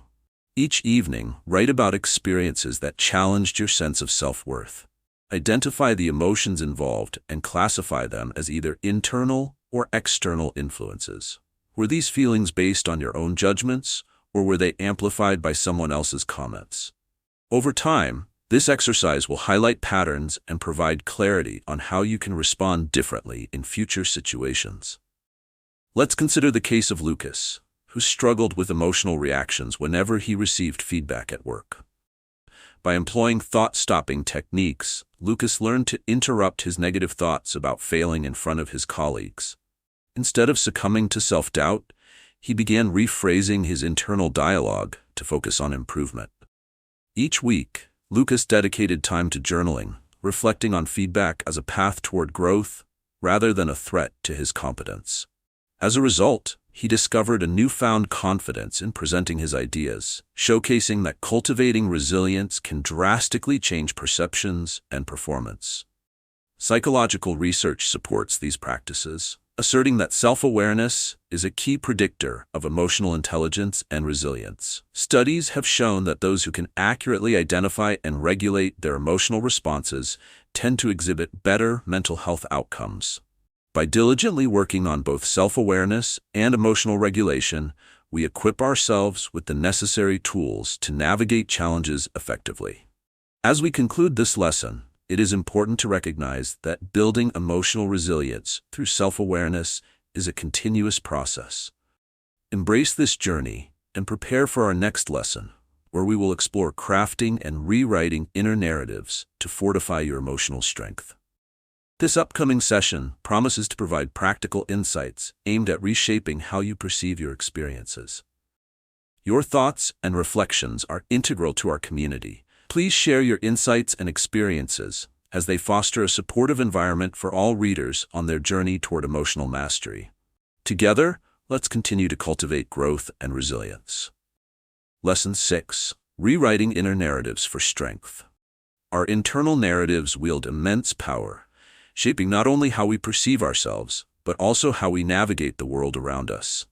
Each evening, write about experiences that challenged your sense of self-worth. Identify the emotions involved and classify them as either internal or external influences. Were these feelings based on your own judgments, or were they amplified by someone else's comments? Over time, this exercise will highlight patterns and provide clarity on how you can respond differently in future situations. Let's consider the case of Lucas, who struggled with emotional reactions whenever he received feedback at work. By employing thought-stopping techniques, Lucas learned to interrupt his negative thoughts about failing in front of his colleagues. Instead of succumbing to self-doubt, he began rephrasing his internal dialogue to focus on improvement. Each week, Lucas dedicated time to journaling, reflecting on feedback as a path toward growth rather than a threat to his competence. As a result, he discovered a newfound confidence in presenting his ideas, showcasing that cultivating resilience can drastically change perceptions and performance. Psychological research supports these practices, asserting that self-awareness is a key predictor of emotional intelligence and resilience. Studies have shown that those who can accurately identify and regulate their emotional responses tend to exhibit better mental health outcomes. By diligently working on both self-awareness and emotional regulation, we equip ourselves with the necessary tools to navigate challenges effectively. As we conclude this lesson, it is important to recognize that building emotional resilience through self-awareness is a continuous process. Embrace this journey and prepare for our next lesson, where we will explore crafting and rewriting inner narratives to fortify your emotional strength. This upcoming session promises to provide practical insights aimed at reshaping how you perceive your experiences. Your thoughts and reflections are integral to our community. Please share your insights and experiences as they foster a supportive environment for all readers on their journey toward emotional mastery. Together, let's continue to cultivate growth and resilience. Lesson 6. Rewriting Inner Narratives for Strength. Our internal narratives wield immense power, shaping not only how we perceive ourselves, but also how we navigate the world around us.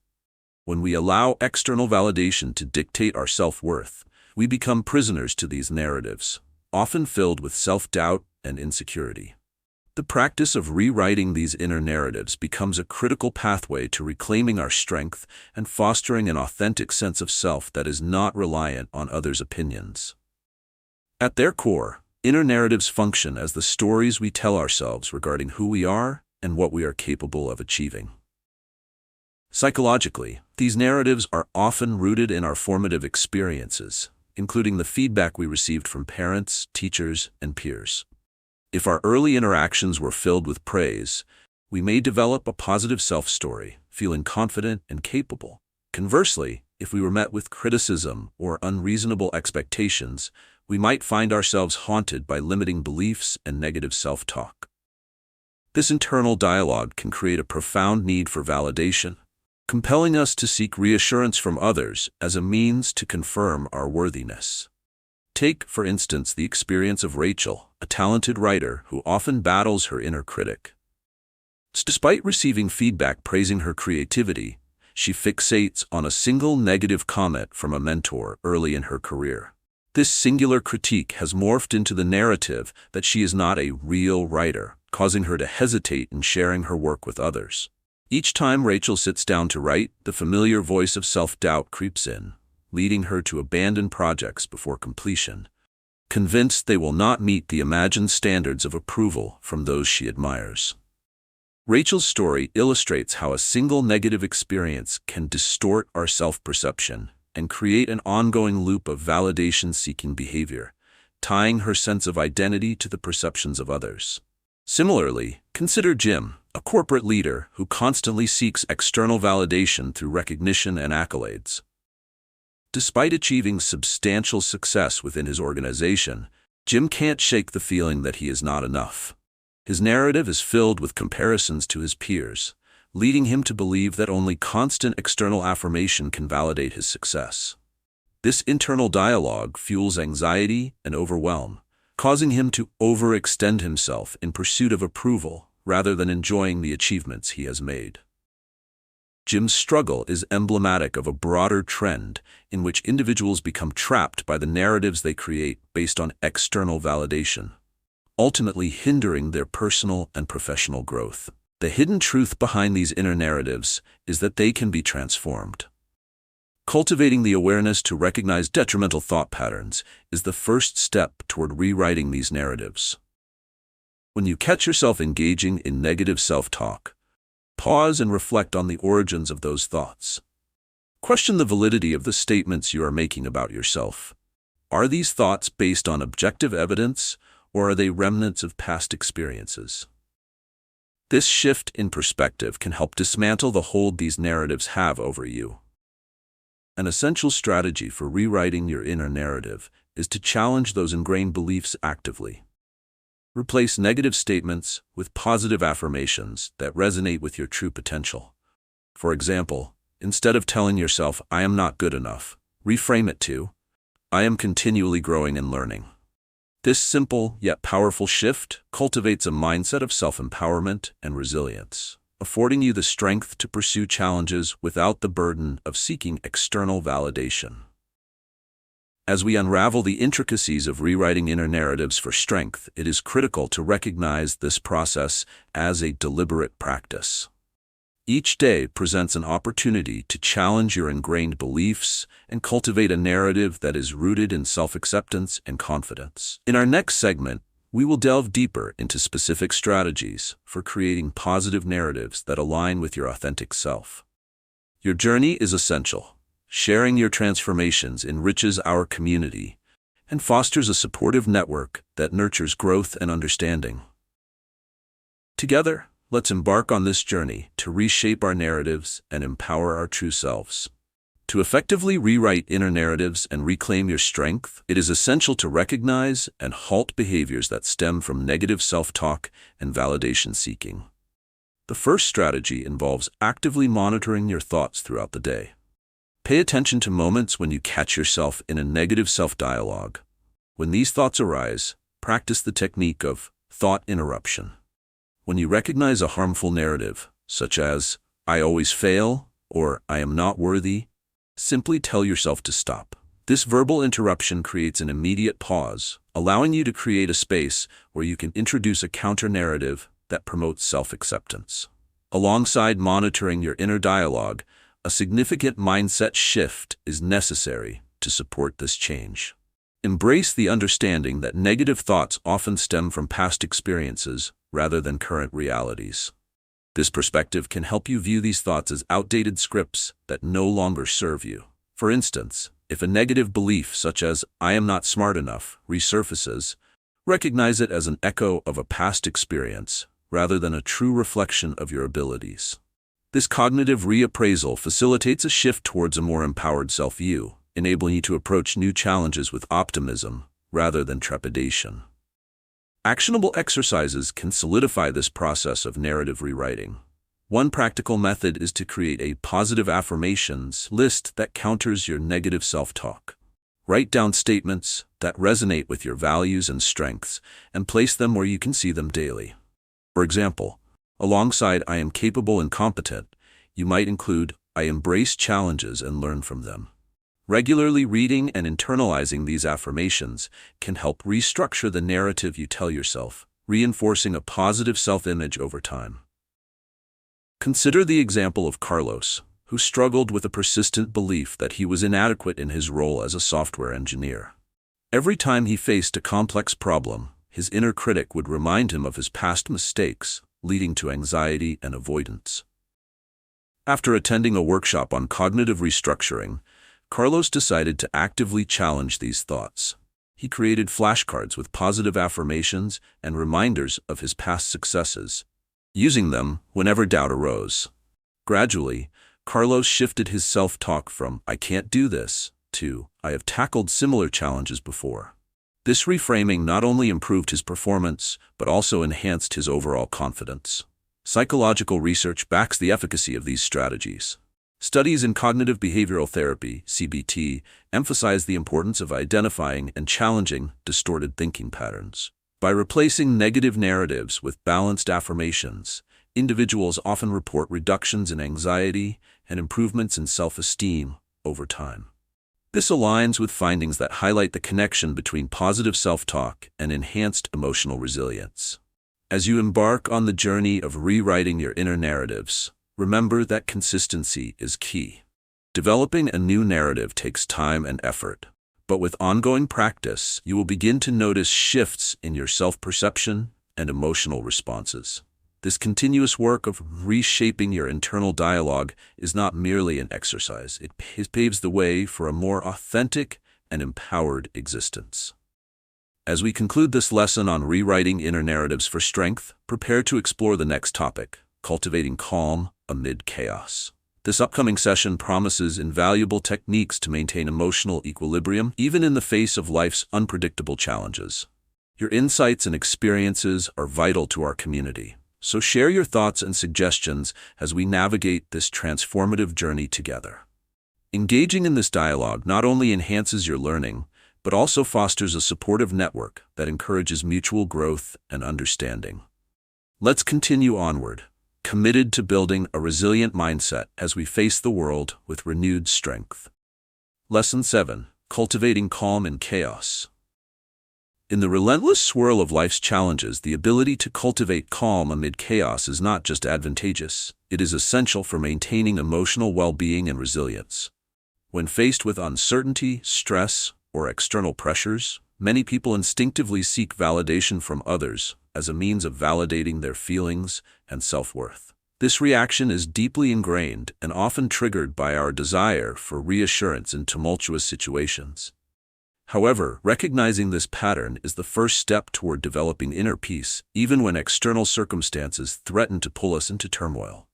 When we allow external validation to dictate our self-worth, we become prisoners to these narratives, often filled with self-doubt and insecurity. The practice of rewriting these inner narratives becomes a critical pathway to reclaiming our strength and fostering an authentic sense of self that is not reliant on others' opinions. At their core, inner narratives function as the stories we tell ourselves regarding who we are and what we are capable of achieving. Psychologically, these narratives are often rooted in our formative experiences, including the feedback we received from parents, teachers, and peers. If our early interactions were filled with praise, we may develop a positive self-story, feeling confident and capable. Conversely, if we were met with criticism or unreasonable expectations, we might find ourselves haunted by limiting beliefs and negative self-talk. This internal dialogue can create a profound need for validation, compelling us to seek reassurance from others as a means to confirm our worthiness. Take, for instance, the experience of Rachel, a talented writer who often battles her inner critic. Despite receiving feedback praising her creativity, she fixates on a single negative comment from a mentor early in her career. This singular critique has morphed into the narrative that she is not a real writer, causing her to hesitate in sharing her work with others. Each time Rachel sits down to write, the familiar voice of self-doubt creeps in, leading her to abandon projects before completion, convinced they will not meet the imagined standards of approval from those she admires. Rachel's story illustrates how a single negative experience can distort our self-perception and create an ongoing loop of validation-seeking behavior, tying her sense of identity to the perceptions of others. Similarly, consider Jim, a corporate leader who constantly seeks external validation through recognition and accolades. Despite achieving substantial success within his organization, Jim can't shake the feeling that he is not enough. His narrative is filled with comparisons to his peers, leading him to believe that only constant external affirmation can validate his success. This internal dialogue fuels anxiety and overwhelm, causing him to overextend himself in pursuit of approval rather than enjoying the achievements he has made. Jim's struggle is emblematic of a broader trend in which individuals become trapped by the narratives they create based on external validation, ultimately hindering their personal and professional growth. The hidden truth behind these inner narratives is that they can be transformed. Cultivating the awareness to recognize detrimental thought patterns is the first step toward rewriting these narratives. When you catch yourself engaging in negative self-talk, pause and reflect on the origins of those thoughts. Question the validity of the statements you are making about yourself. Are these thoughts based on objective evidence, or are they remnants of past experiences? This shift in perspective can help dismantle the hold these narratives have over you. An essential strategy for rewriting your inner narrative is to challenge those ingrained beliefs actively. Replace negative statements with positive affirmations that resonate with your true potential. For example, instead of telling yourself, "I am not good enough," reframe it to, "I am continually growing and learning." This simple yet powerful shift cultivates a mindset of self-empowerment and resilience, affording you the strength to pursue challenges without the burden of seeking external validation. As we unravel the intricacies of rewriting inner narratives for strength, it is critical to recognize this process as a deliberate practice. Each day presents an opportunity to challenge your ingrained beliefs and cultivate a narrative that is rooted in self-acceptance and confidence. In our next segment, we will delve deeper into specific strategies for creating positive narratives that align with your authentic self. Your journey is essential. Sharing your transformations enriches our community and fosters a supportive network that nurtures growth and understanding. Together, let's embark on this journey to reshape our narratives and empower our true selves. To effectively rewrite inner narratives and reclaim your strength, it is essential to recognize and halt behaviors that stem from negative self-talk and validation seeking. The first strategy involves actively monitoring your thoughts throughout the day. Pay attention to moments when you catch yourself in a negative self-dialogue. When these thoughts arise, practice the technique of thought interruption. When you recognize a harmful narrative, such as, "I always fail," or "I am not worthy," simply tell yourself to stop. This verbal interruption creates an immediate pause, allowing you to create a space where you can introduce a counter-narrative that promotes self-acceptance. Alongside monitoring your inner dialogue, a significant mindset shift is necessary to support this change. Embrace the understanding that negative thoughts often stem from past experiences rather than current realities. This perspective can help you view these thoughts as outdated scripts that no longer serve you. For instance, if a negative belief such as "I am not smart enough" resurfaces, recognize it as an echo of a past experience rather than a true reflection of your abilities. This cognitive reappraisal facilitates a shift towards a more empowered self-view, enabling you to approach new challenges with optimism rather than trepidation. Actionable exercises can solidify this process of narrative rewriting. One practical method is to create a positive affirmations list that counters your negative self-talk. Write down statements that resonate with your values and strengths and place them where you can see them daily. For example, alongside "I am capable and competent," you might include "I embrace challenges and learn from them." Regularly reading and internalizing these affirmations can help restructure the narrative you tell yourself, reinforcing a positive self-image over time. Consider the example of Carlos, who struggled with a persistent belief that he was inadequate in his role as a software engineer. Every time he faced a complex problem, his inner critic would remind him of his past mistakes, leading to anxiety and avoidance. After attending a workshop on cognitive restructuring, Carlos decided to actively challenge these thoughts. He created flashcards with positive affirmations and reminders of his past successes, using them whenever doubt arose. Gradually, Carlos shifted his self-talk from "I can't do this" to "I have tackled similar challenges before." This reframing not only improved his performance, but also enhanced his overall confidence. Psychological research backs the efficacy of these strategies. Studies in cognitive behavioral therapy, CBT, emphasize the importance of identifying and challenging distorted thinking patterns. By replacing negative narratives with balanced affirmations, individuals often report reductions in anxiety and improvements in self-esteem over time. This aligns with findings that highlight the connection between positive self-talk and enhanced emotional resilience. As you embark on the journey of rewriting your inner narratives, remember that consistency is key. Developing a new narrative takes time and effort, but with ongoing practice, you will begin to notice shifts in your self-perception and emotional responses. This continuous work of reshaping your internal dialogue is not merely an exercise. It paves the way for a more authentic and empowered existence. As we conclude this lesson on rewriting inner narratives for strength, prepare to explore the next topic, cultivating calm amid chaos. This upcoming session promises invaluable techniques to maintain emotional equilibrium, even in the face of life's unpredictable challenges. Your insights and experiences are vital to our community, so share your thoughts and suggestions as we navigate this transformative journey together. Engaging in this dialogue not only enhances your learning, but also fosters a supportive network that encourages mutual growth and understanding. Let's continue onward, committed to building a resilient mindset as we face the world with renewed strength. Lesson 7. Cultivating calm in chaos. In the relentless swirl of life's challenges, the ability to cultivate calm amid chaos is not just advantageous, it is essential for maintaining emotional well-being and resilience. When faced with uncertainty, stress, or external pressures, many people instinctively seek validation from others as a means of validating their feelings and self-worth. This reaction is deeply ingrained and often triggered by our desire for reassurance in tumultuous situations. However, recognizing this pattern is the first step toward developing inner peace, even when external circumstances threaten to pull us into turmoil.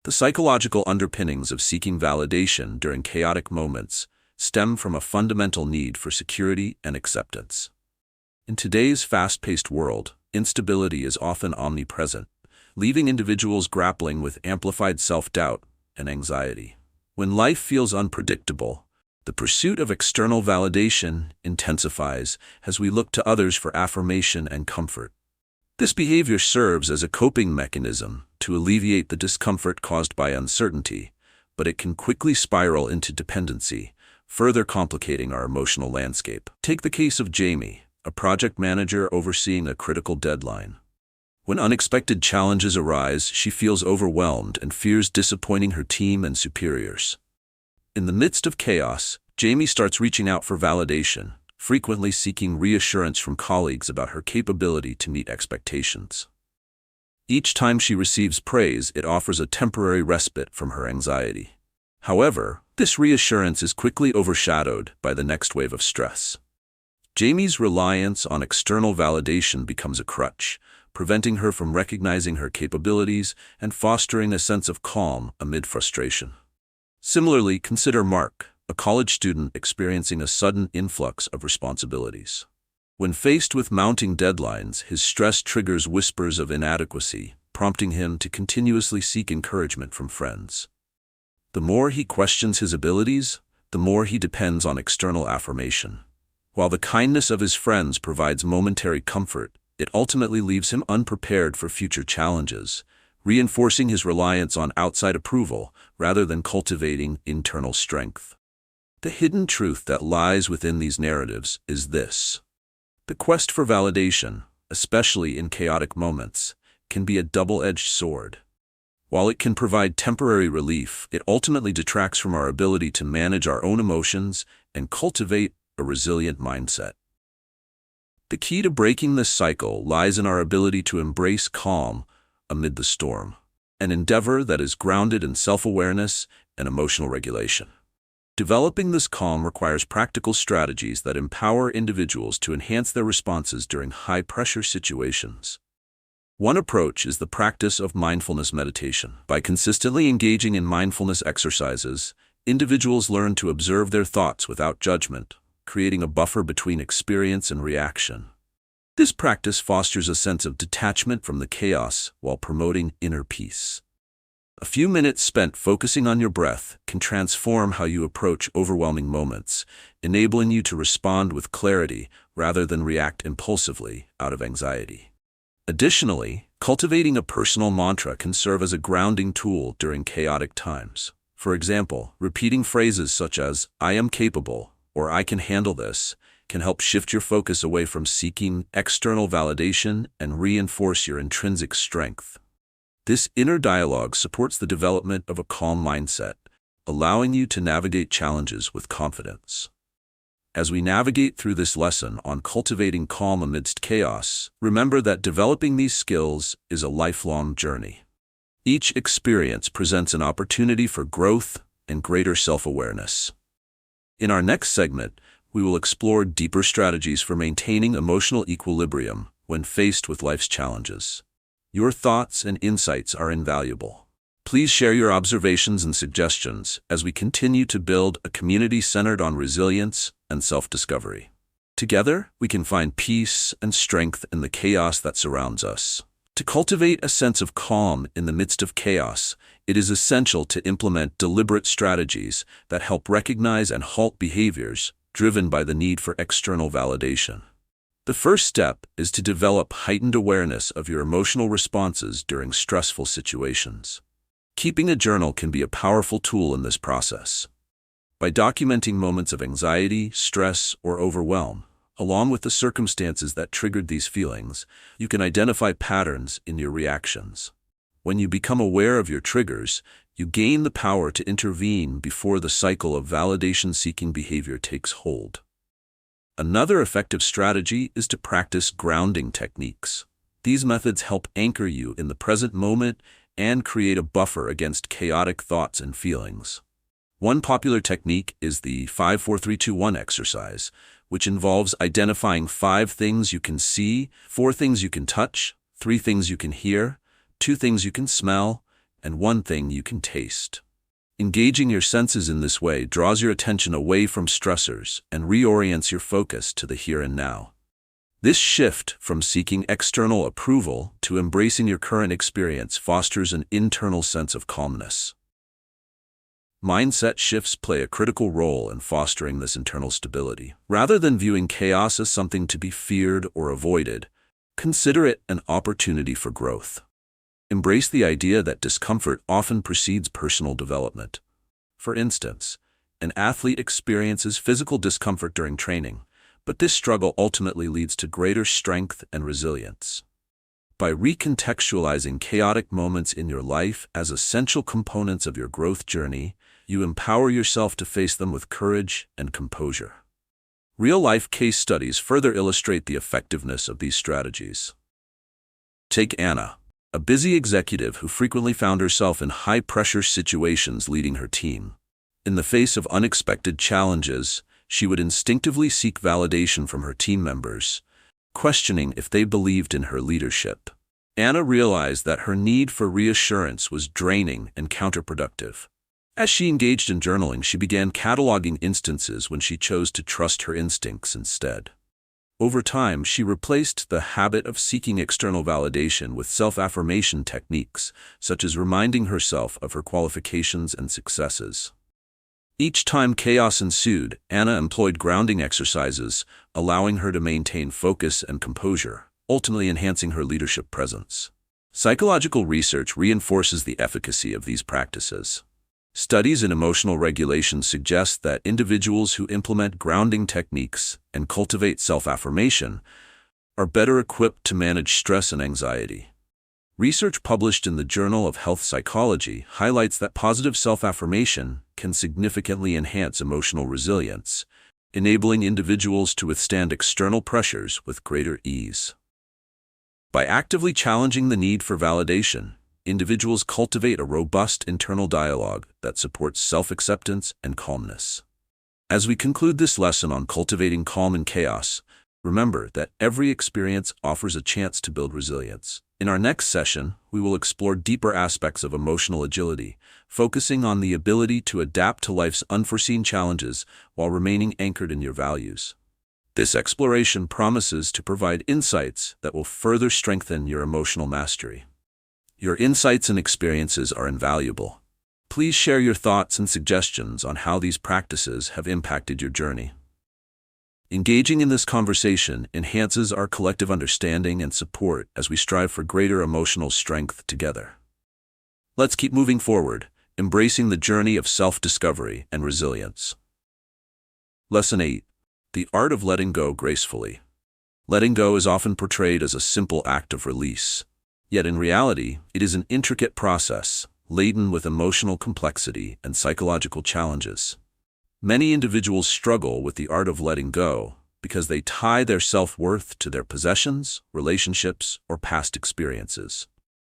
The psychological underpinnings of seeking validation during chaotic moments stem from a fundamental need for security and acceptance. In today's fast-paced world, instability is often omnipresent, leaving individuals grappling with amplified self-doubt and anxiety. When life feels unpredictable, the pursuit of external validation intensifies as we look to others for affirmation and comfort. This behavior serves as a coping mechanism to alleviate the discomfort caused by uncertainty, but it can quickly spiral into dependency, further complicating our emotional landscape. Take the case of Jamie, a project manager overseeing a critical deadline. When unexpected challenges arise, she feels overwhelmed and fears disappointing her team and superiors. In the midst of chaos, Jamie starts reaching out for validation, frequently seeking reassurance from colleagues about her capability to meet expectations. Each time she receives praise, it offers a temporary respite from her anxiety. However, this reassurance is quickly overshadowed by the next wave of stress. Jamie's reliance on external validation becomes a crutch, preventing her from recognizing her capabilities and fostering a sense of calm amid frustration. Similarly, consider Mark, a college student experiencing a sudden influx of responsibilities. When faced with mounting deadlines, his stress triggers whispers of inadequacy, prompting him to continuously seek encouragement from friends. The more he questions his abilities, the more he depends on external affirmation. While the kindness of his friends provides momentary comfort, it ultimately leaves him unprepared for future challenges, reinforcing his reliance on outside approval rather than cultivating internal strength. The hidden truth that lies within these narratives is this: the quest for validation, especially in chaotic moments, can be a double-edged sword. While it can provide temporary relief, it ultimately detracts from our ability to manage our own emotions and cultivate a resilient mindset. The key to breaking this cycle lies in our ability to embrace calm amid the storm, an endeavor that is grounded in self-awareness and emotional regulation. Developing this calm requires practical strategies that empower individuals to enhance their responses during high-pressure situations. One approach is the practice of mindfulness meditation. By consistently engaging in mindfulness exercises, individuals learn to observe their thoughts without judgment, creating a buffer between experience and reaction. This practice fosters a sense of detachment from the chaos while promoting inner peace. A few minutes spent focusing on your breath can transform how you approach overwhelming moments, enabling you to respond with clarity rather than react impulsively out of anxiety. Additionally, cultivating a personal mantra can serve as a grounding tool during chaotic times. For example, repeating phrases such as, "I am capable," or "I can handle this," can help shift your focus away from seeking external validation and reinforce your intrinsic strength. This inner dialogue supports the development of a calm mindset, allowing you to navigate challenges with confidence. As we navigate through this lesson on cultivating calm amidst chaos, remember that developing these skills is a lifelong journey. Each experience presents an opportunity for growth and greater self-awareness. In our next segment, we will explore deeper strategies for maintaining emotional equilibrium when faced with life's challenges. Your thoughts and insights are invaluable. Please share your observations and suggestions as we continue to build a community centered on resilience and self-discovery. Together, we can find peace and strength in the chaos that surrounds us. To cultivate a sense of calm in the midst of chaos, it is essential to implement deliberate strategies that help recognize and halt behaviors driven by the need for external validation. The first step is to develop heightened awareness of your emotional responses during stressful situations. Keeping a journal can be a powerful tool in this process. By documenting moments of anxiety, stress, or overwhelm, along with the circumstances that triggered these feelings, you can identify patterns in your reactions. When you become aware of your triggers, you gain the power to intervene before the cycle of validation-seeking behavior takes hold. Another effective strategy is to practice grounding techniques. These methods help anchor you in the present moment and create a buffer against chaotic thoughts and feelings. One popular technique is the 5-4-3-2-1 exercise, which involves identifying 5 things you can see, 4 things you can touch, 3 things you can hear, 2 things you can smell, and 1 thing you can taste. Engaging your senses in this way draws your attention away from stressors and reorients your focus to the here and now. This shift from seeking external approval to embracing your current experience fosters an internal sense of calmness. Mindset shifts play a critical role in fostering this internal stability. Rather than viewing chaos as something to be feared or avoided, consider it an opportunity for growth. Embrace the idea that discomfort often precedes personal development. For instance, an athlete experiences physical discomfort during training, but this struggle ultimately leads to greater strength and resilience. By recontextualizing chaotic moments in your life as essential components of your growth journey, you empower yourself to face them with courage and composure. Real-life case studies further illustrate the effectiveness of these strategies. Take Anna, a busy executive who frequently found herself in high-pressure situations leading her team. In the face of unexpected challenges, she would instinctively seek validation from her team members, questioning if they believed in her leadership. Anna realized that her need for reassurance was draining and counterproductive. As she engaged in journaling, she began cataloging instances when she chose to trust her instincts instead. Over time, she replaced the habit of seeking external validation with self-affirmation techniques, such as reminding herself of her qualifications and successes. Each time chaos ensued, Anna employed grounding exercises, allowing her to maintain focus and composure, ultimately enhancing her leadership presence. Psychological research reinforces the efficacy of these practices. Studies in emotional regulation suggest that individuals who implement grounding techniques and cultivate self-affirmation are better equipped to manage stress and anxiety. Research published in the Journal of Health Psychology highlights that positive self-affirmation can significantly enhance emotional resilience, enabling individuals to withstand external pressures with greater ease. By actively challenging the need for validation, individuals cultivate a robust internal dialogue that supports self-acceptance and calmness. As we conclude this lesson on cultivating calm in chaos, remember that every experience offers a chance to build resilience. In our next session, we will explore deeper aspects of emotional agility, focusing on the ability to adapt to life's unforeseen challenges while remaining anchored in your values. This exploration promises to provide insights that will further strengthen your emotional mastery. Your insights and experiences are invaluable. Please share your thoughts and suggestions on how these practices have impacted your journey. Engaging in this conversation enhances our collective understanding and support as we strive for greater emotional strength together. Let's keep moving forward, embracing the journey of self-discovery and resilience. Lesson 8. The art of letting go gracefully. Letting go is often portrayed as a simple act of release. Yet in reality, it is an intricate process, laden with emotional complexity and psychological challenges. Many individuals struggle with the art of letting go because they tie their self-worth to their possessions, relationships, or past experiences.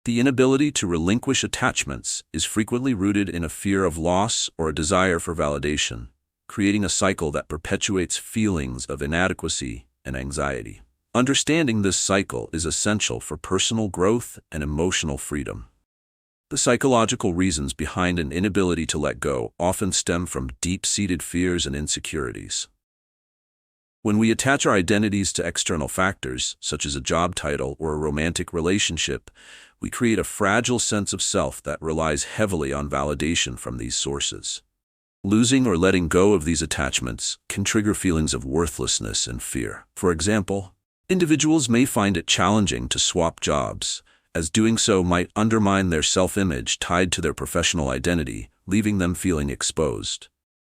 The inability to relinquish attachments is frequently rooted in a fear of loss or a desire for validation, creating a cycle that perpetuates feelings of inadequacy and anxiety. Understanding this cycle is essential for personal growth and emotional freedom. The psychological reasons behind an inability to let go often stem from deep-seated fears and insecurities. When we attach our identities to external factors, such as a job title or a romantic relationship, we create a fragile sense of self that relies heavily on validation from these sources. Losing or letting go of these attachments can trigger feelings of worthlessness and fear. For example, individuals may find it challenging to swap jobs, as doing so might undermine their self-image tied to their professional identity, leaving them feeling exposed.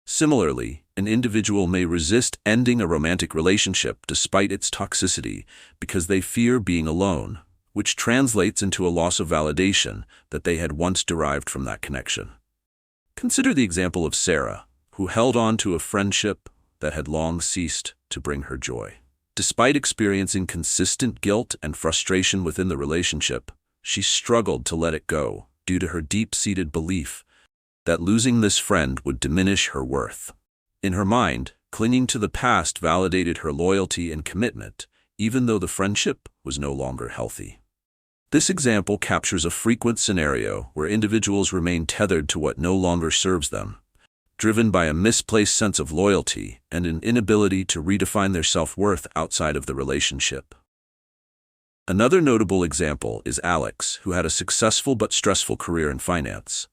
Similarly, an individual may resist ending a romantic relationship despite its toxicity because they fear being alone, which translates into a loss of validation that they had once derived from that connection. Consider the example of Sarah, who held on to a friendship that had long ceased to bring her joy. Despite experiencing consistent guilt and frustration within the relationship, she struggled to let it go due to her deep-seated belief that losing this friend would diminish her worth. In her mind, clinging to the past validated her loyalty and commitment, even though the friendship was no longer healthy. This example captures a frequent scenario where individuals remain tethered to what no longer serves them, driven by a misplaced sense of loyalty and an inability to redefine their self-worth outside of the relationship. Another notable example is Alex, who had a successful but stressful career in finance.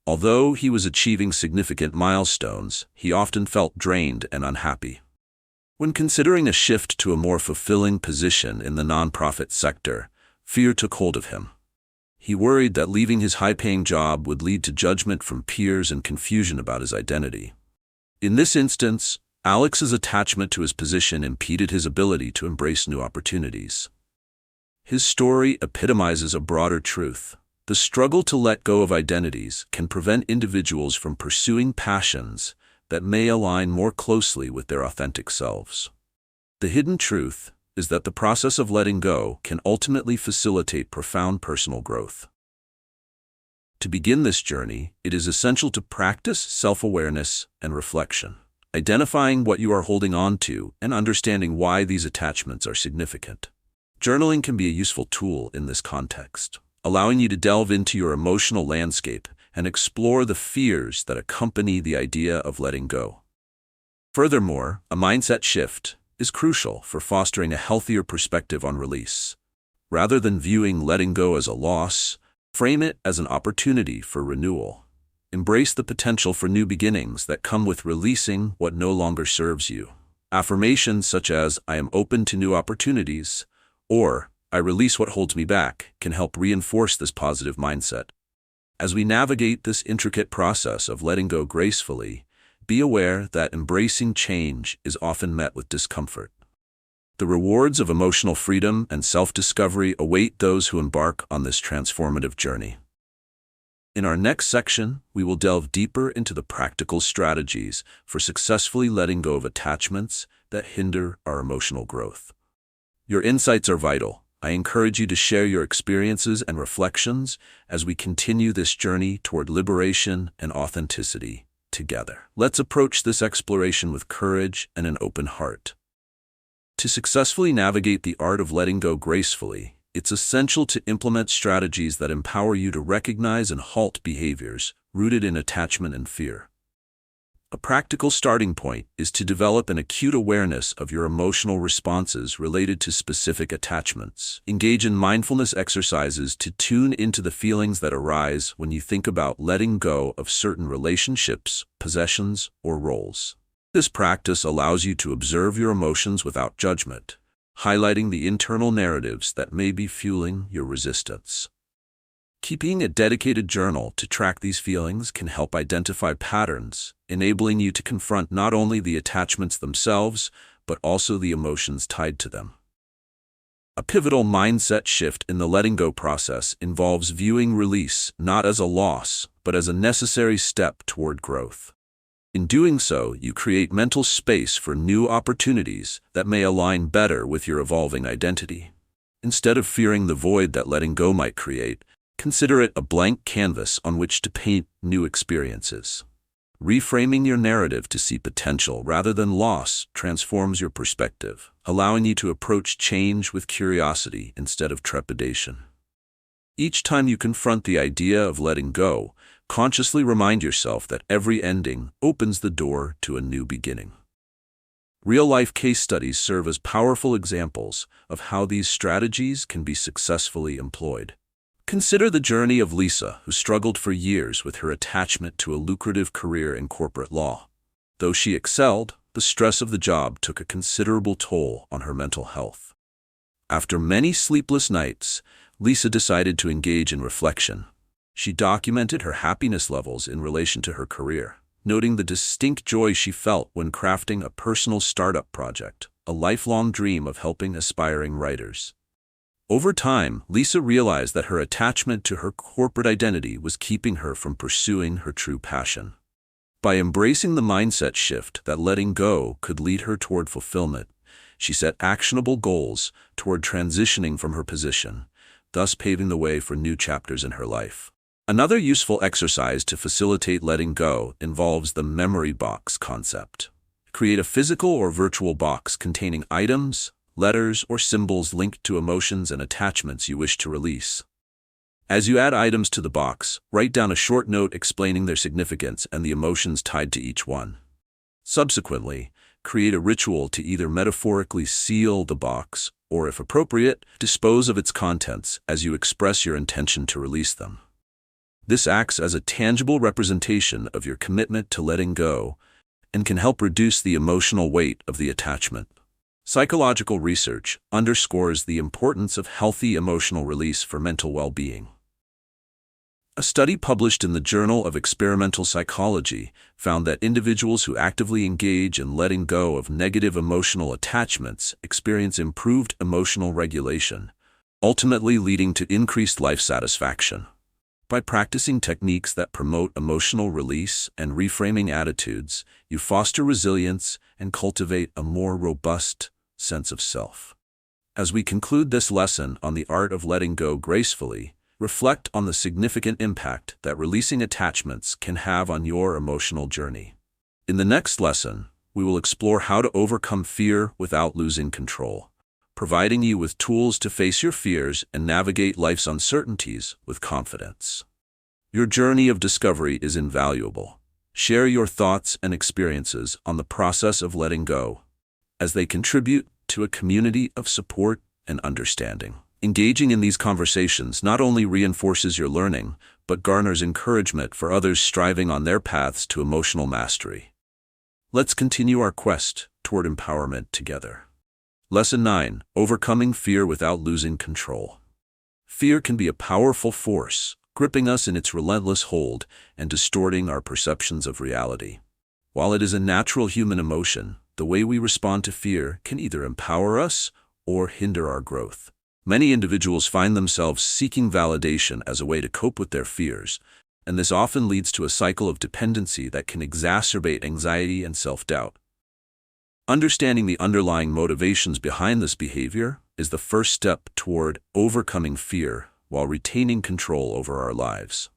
Although he was achieving significant milestones, he often felt drained and unhappy. When considering a shift to a more fulfilling position in the nonprofit sector, fear took hold of him. He worried that leaving his high-paying job would lead to judgment from peers and confusion about his identity. In this instance, Alex's attachment to his position impeded his ability to embrace new opportunities. His story epitomizes a broader truth. The struggle to let go of identities can prevent individuals from pursuing passions that may align more closely with their authentic selves. The hidden truth is that the process of letting go can ultimately facilitate profound personal growth. To begin this journey, it is essential to practice self-awareness and reflection, identifying what you are holding on to and understanding why these attachments are significant. Journaling can be a useful tool in this context, allowing you to delve into your emotional landscape and explore the fears that accompany the idea of letting go. Furthermore, a mindset shift is crucial for fostering a healthier perspective on release. Rather than viewing letting go as a loss, frame it as an opportunity for renewal. Embrace the potential for new beginnings that come with releasing what no longer serves you. Affirmations such as, "I am open to new opportunities," or "I release what holds me back," can help reinforce this positive mindset. As we navigate this intricate process of letting go gracefully, be aware that embracing change is often met with discomfort. The rewards of emotional freedom and self-discovery await those who embark on this transformative journey. In our next section, we will delve deeper into the practical strategies for successfully letting go of attachments that hinder our emotional growth. Your insights are vital. I encourage you to share your experiences and reflections as we continue this journey toward liberation and authenticity together. Let's approach this exploration with courage and an open heart. To successfully navigate the art of letting go gracefully, it's essential to implement strategies that empower you to recognize and halt behaviors rooted in attachment and fear. A practical starting point is to develop an acute awareness of your emotional responses related to specific attachments. Engage in mindfulness exercises to tune into the feelings that arise when you think about letting go of certain relationships, possessions, or roles. This practice allows you to observe your emotions without judgment, highlighting the internal narratives that may be fueling your resistance. Keeping a dedicated journal to track these feelings can help identify patterns, enabling you to confront not only the attachments themselves, but also the emotions tied to them. A pivotal mindset shift in the letting go process involves viewing release not as a loss, but as a necessary step toward growth. In doing so, you create mental space for new opportunities that may align better with your evolving identity. Instead of fearing the void that letting go might create, consider it a blank canvas on which to paint new experiences. Reframing your narrative to see potential rather than loss transforms your perspective, allowing you to approach change with curiosity instead of trepidation. Each time you confront the idea of letting go, consciously remind yourself that every ending opens the door to a new beginning. Real-life case studies serve as powerful examples of how these strategies can be successfully employed. Consider the journey of Lisa, who struggled for years with her attachment to a lucrative career in corporate law. Though she excelled, the stress of the job took a considerable toll on her mental health. After many sleepless nights, Lisa decided to engage in reflection. She documented her happiness levels in relation to her career, noting the distinct joy she felt when crafting a personal startup project, a lifelong dream of helping aspiring writers. Over time, Lisa realized that her attachment to her corporate identity was keeping her from pursuing her true passion. By embracing the mindset shift that letting go could lead her toward fulfillment, she set actionable goals toward transitioning from her position, thus paving the way for new chapters in her life. Another useful exercise to facilitate letting go involves the memory box concept. Create a physical or virtual box containing items, letters, or symbols linked to emotions and attachments you wish to release. As you add items to the box, write down a short note explaining their significance and the emotions tied to each one. Subsequently, create a ritual to either metaphorically seal the box or, if appropriate, dispose of its contents as you express your intention to release them. This acts as a tangible representation of your commitment to letting go and can help reduce the emotional weight of the attachment. Psychological research underscores the importance of healthy emotional release for mental well-being. A study published in the Journal of Experimental Psychology found that individuals who actively engage in letting go of negative emotional attachments experience improved emotional regulation, ultimately leading to increased life satisfaction. By practicing techniques that promote emotional release and reframing attitudes, you foster resilience and cultivate a more robust sense of self. As we conclude this lesson on the art of letting go gracefully, reflect on the significant impact that releasing attachments can have on your emotional journey. In the next lesson, we will explore how to overcome fear without losing control, providing you with tools to face your fears and navigate life's uncertainties with confidence. Your journey of discovery is invaluable. Share your thoughts and experiences on the process of letting go, as they contribute to a community of support and understanding. Engaging in these conversations not only reinforces your learning, but garners encouragement for others striving on their paths to emotional mastery. Let's continue our quest toward empowerment together. Lesson 9: Overcoming fear without losing control. Fear can be a powerful force, gripping us in its relentless hold and distorting our perceptions of reality. While it is a natural human emotion, the way we respond to fear can either empower us or hinder our growth. Many individuals find themselves seeking validation as a way to cope with their fears, and this often leads to a cycle of dependency that can exacerbate anxiety and self-doubt. Understanding the underlying motivations behind this behavior is the first step toward overcoming fear while retaining control over our lives.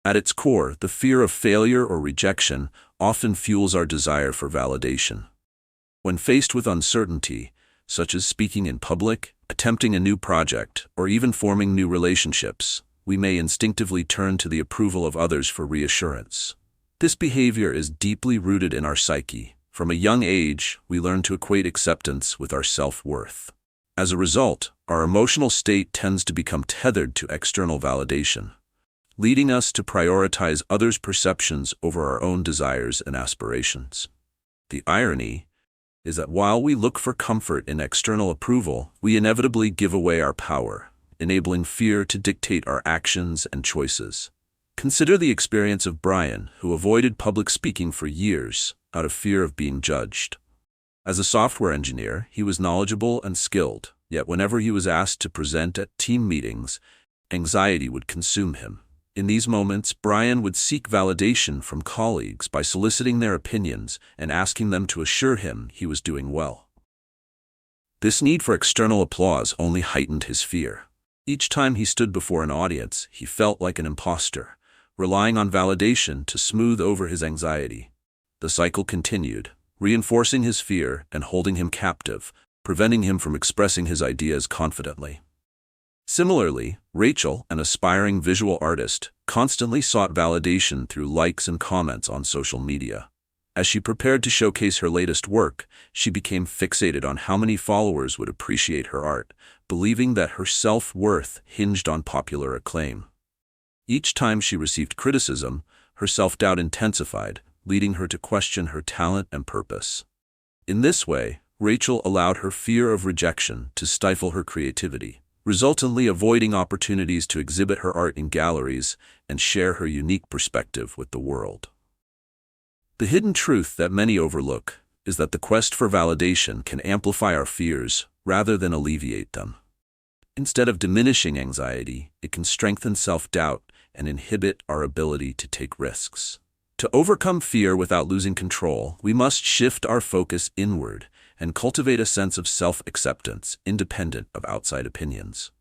At its core, the fear of failure or rejection often fuels our desire for validation. When faced with uncertainty, such as speaking in public, attempting a new project, or even forming new relationships, we may instinctively turn to the approval of others for reassurance. This behavior is deeply rooted in our psyche. From a young age, we learn to equate acceptance with our self-worth. As a result, our emotional state tends to become tethered to external validation, leading us to prioritize others' perceptions over our own desires and aspirations. The irony is that while we look for comfort in external approval, we inevitably give away our power, enabling fear to dictate our actions and choices. Consider the experience of Brian, who avoided public speaking for years out of fear of being judged. As a software engineer, he was knowledgeable and skilled, yet whenever he was asked to present at team meetings, anxiety would consume him. In these moments, Brian would seek validation from colleagues by soliciting their opinions and asking them to assure him he was doing well. This need for external applause only heightened his fear. Each time he stood before an audience, he felt like an imposter, relying on validation to smooth over his anxiety. The cycle continued, reinforcing his fear and holding him captive, preventing him from expressing his ideas confidently. Similarly, Rachel, an aspiring visual artist, constantly sought validation through likes and comments on social media. As she prepared to showcase her latest work, she became fixated on how many followers would appreciate her art, believing that her self-worth hinged on popular acclaim. Each time she received criticism, her self-doubt intensified, leading her to question her talent and purpose. In this way, Rachel allowed her fear of rejection to stifle her creativity, resultantly avoiding opportunities to exhibit her art in galleries and share her unique perspective with the world. The hidden truth that many overlook is that the quest for validation can amplify our fears rather than alleviate them. Instead of diminishing anxiety, it can strengthen self-doubt and inhibit our ability to take risks. To overcome fear without losing control, we must shift our focus inward and cultivate a sense of self-acceptance independent of outside opinions.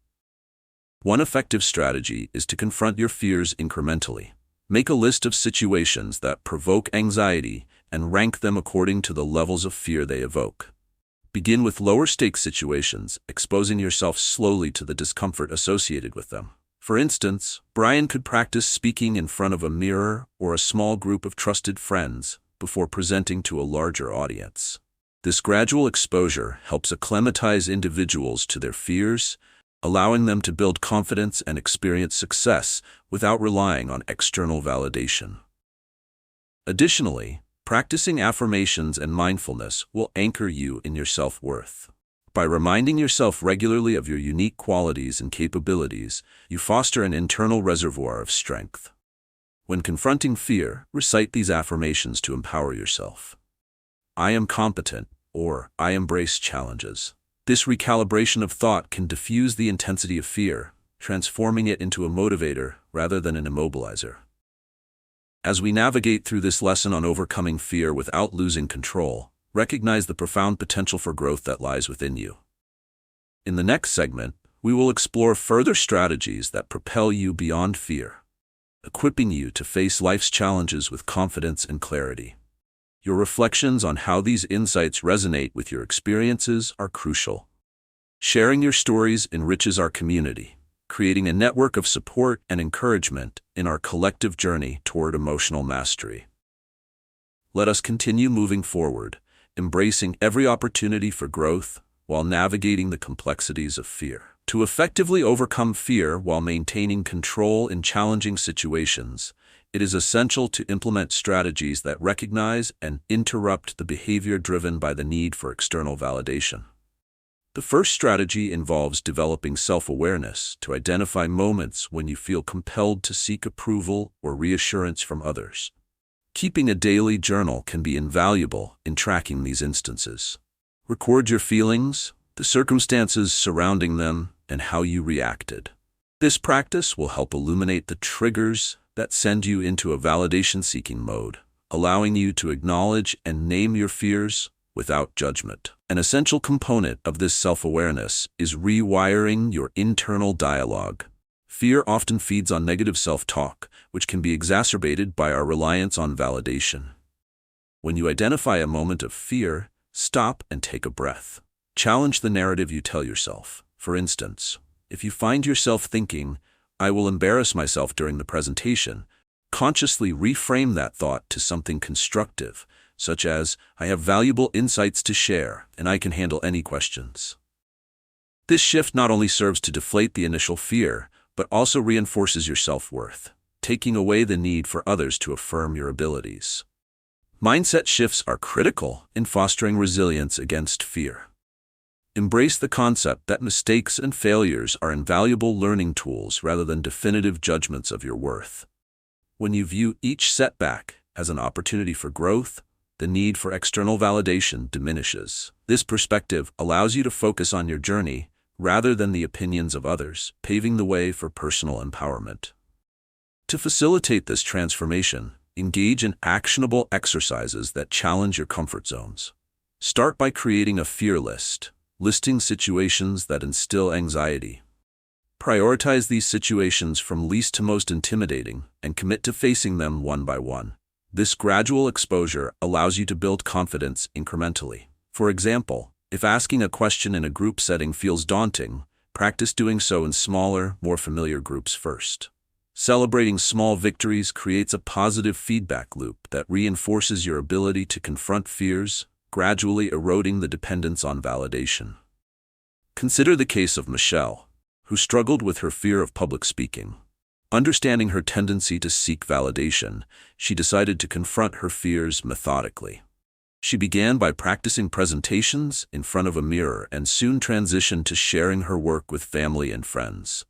One effective strategy is to confront your fears incrementally. Make a list of situations that provoke anxiety and rank them according to the levels of fear they evoke. Begin with lower-stakes situations, exposing yourself slowly to the discomfort associated with them. For instance, Brian could practice speaking in front of a mirror or a small group of trusted friends before presenting to a larger audience. This gradual exposure helps acclimatize individuals to their fears, allowing them to build confidence and experience success without relying on external validation. Additionally, practicing affirmations and mindfulness will anchor you in your self-worth. By reminding yourself regularly of your unique qualities and capabilities, you foster an internal reservoir of strength. When confronting fear, recite these affirmations to empower yourself. I am competent, or I embrace challenges. This recalibration of thought can diffuse the intensity of fear, transforming it into a motivator rather than an immobilizer. As we navigate through this lesson on overcoming fear without losing control, recognize the profound potential for growth that lies within you. In the next segment, we will explore further strategies that propel you beyond fear, equipping you to face life's challenges with confidence and clarity. Your reflections on how these insights resonate with your experiences are crucial. Sharing your stories enriches our community, creating a network of support and encouragement in our collective journey toward emotional mastery. Let us continue moving forward, embracing every opportunity for growth while navigating the complexities of fear. To effectively overcome fear while maintaining control in challenging situations, it is essential to implement strategies that recognize and interrupt the behavior driven by the need for external validation. The first strategy involves developing self-awareness to identify moments when you feel compelled to seek approval or reassurance from others. Keeping a daily journal can be invaluable in tracking these instances. Record your feelings, the circumstances surrounding them, and how you reacted. This practice will help illuminate the triggers that send you into a validation-seeking mode, allowing you to acknowledge and name your fears without judgment. An essential component of this self-awareness is rewiring your internal dialogue. Fear often feeds on negative self-talk, which can be exacerbated by our reliance on validation. When you identify a moment of fear, stop and take a breath. Challenge the narrative you tell yourself. For instance, if you find yourself thinking, "I will embarrass myself during the presentation," Consciously reframe that thought to something constructive, such as, I have valuable insights to share, and I can handle any questions. This shift not only serves to deflate the initial fear, but also reinforces your self-worth, taking away the need for others to affirm your abilities. Mindset shifts are critical in fostering resilience against fear. Embrace the concept that mistakes and failures are invaluable learning tools rather than definitive judgments of your worth. When you view each setback as an opportunity for growth, the need for external validation diminishes. This perspective allows you to focus on your journey rather than the opinions of others, paving the way for personal empowerment. To facilitate this transformation, engage in actionable exercises that challenge your comfort zones. Start by creating a fear list, listing situations that instill anxiety. Prioritize these situations from least to most intimidating and commit to facing them one by one. This gradual exposure allows you to build confidence incrementally. For example, if asking a question in a group setting feels daunting, practice doing so in smaller, more familiar groups first. Celebrating small victories creates a positive feedback loop that reinforces your ability to confront fears, gradually eroding the dependence on validation. Consider the case of Michelle, who struggled with her fear of public speaking. Understanding her tendency to seek validation, she decided to confront her fears methodically. She began by practicing presentations in front of a mirror and soon transitioned to sharing her work with family and friends.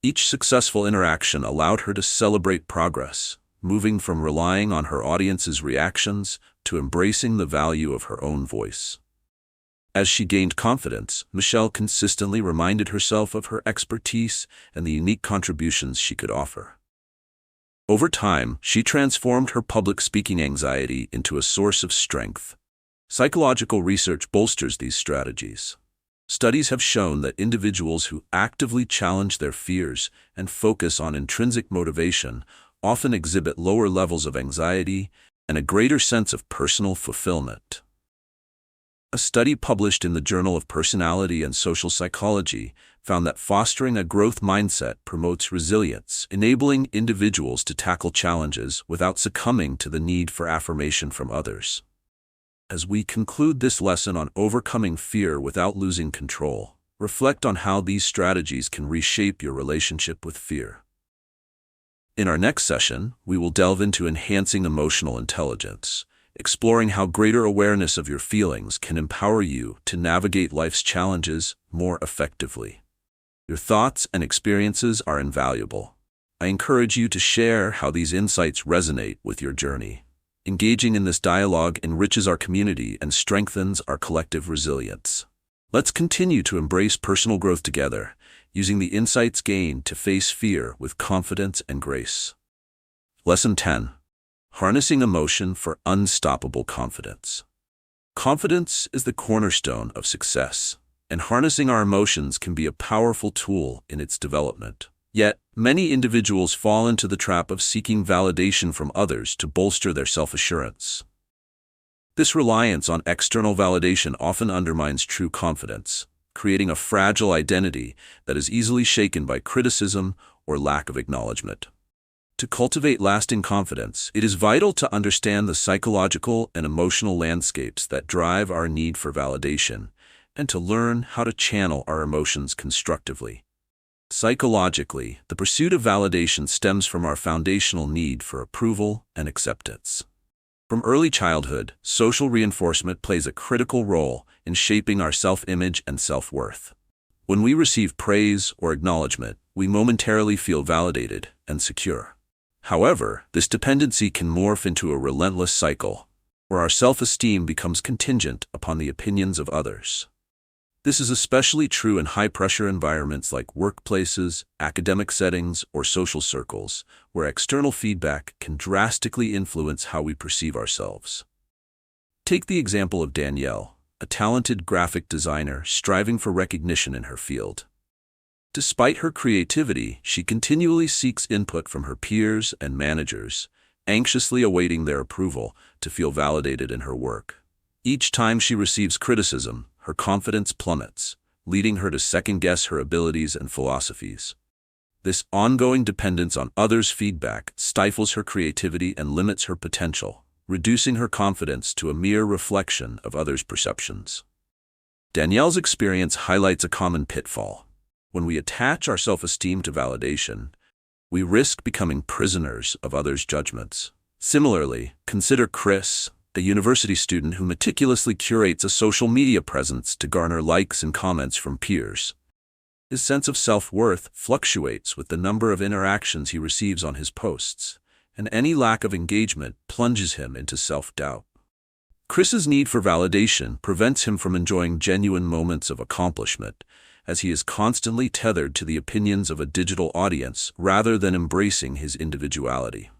Each successful interaction allowed her to celebrate progress, moving from relying on her audience's reactions to embracing the value of her own voice. As she gained confidence, Michelle consistently reminded herself of her expertise and the unique contributions she could offer. Over time, she transformed her public speaking anxiety into a source of strength. Psychological research bolsters these strategies. Studies have shown that individuals who actively challenge their fears and focus on intrinsic motivation often exhibit lower levels of anxiety and a greater sense of personal fulfillment. A study published in the Journal of Personality and Social Psychology found that fostering a growth mindset promotes resilience, enabling individuals to tackle challenges without succumbing to the need for affirmation from others. As we conclude this lesson on overcoming fear without losing control, reflect on how these strategies can reshape your relationship with fear. In our next session, we will delve into enhancing emotional intelligence, exploring how greater awareness of your feelings can empower you to navigate life's challenges more effectively. Your thoughts and experiences are invaluable. I encourage you to share how these insights resonate with your journey. Engaging in this dialogue enriches our community and strengthens our collective resilience. Let's continue to embrace personal growth together, using the insights gained to face fear with confidence and grace. Lesson 10. Harnessing emotion for unstoppable confidence. Confidence is the cornerstone of success, and harnessing our emotions can be a powerful tool in its development. Yet, many individuals fall into the trap of seeking validation from others to bolster their self-assurance. This reliance on external validation often undermines true confidence, creating a fragile identity that is easily shaken by criticism or lack of acknowledgement. To cultivate lasting confidence, it is vital to understand the psychological and emotional landscapes that drive our need for validation, and to learn how to channel our emotions constructively. Psychologically, the pursuit of validation stems from our foundational need for approval and acceptance. From early childhood, social reinforcement plays a critical role in shaping our self-image and self-worth. When we receive praise or acknowledgement, we momentarily feel validated and secure. However, this dependency can morph into a relentless cycle, where our self-esteem becomes contingent upon the opinions of others. This is especially true in high-pressure environments like workplaces, academic settings, or social circles, where external feedback can drastically influence how we perceive ourselves. Take the example of Danielle, a talented graphic designer striving for recognition in her field. Despite her creativity, she continually seeks input from her peers and managers, anxiously awaiting their approval to feel validated in her work. Each time she receives criticism, her confidence plummets, leading her to second-guess her abilities and philosophies. This ongoing dependence on others' feedback stifles her creativity and limits her potential, reducing her confidence to a mere reflection of others' perceptions. Danielle's experience highlights a common pitfall. When we attach our self-esteem to validation, we risk becoming prisoners of others' judgments. Similarly, consider Chris, a university student who meticulously curates a social media presence to garner likes and comments from peers. His sense of self-worth fluctuates with the number of interactions he receives on his posts, and any lack of engagement plunges him into self-doubt. Chris's need for validation prevents him from enjoying genuine moments of accomplishment, as he is constantly tethered to the opinions of a digital audience rather than embracing his individuality.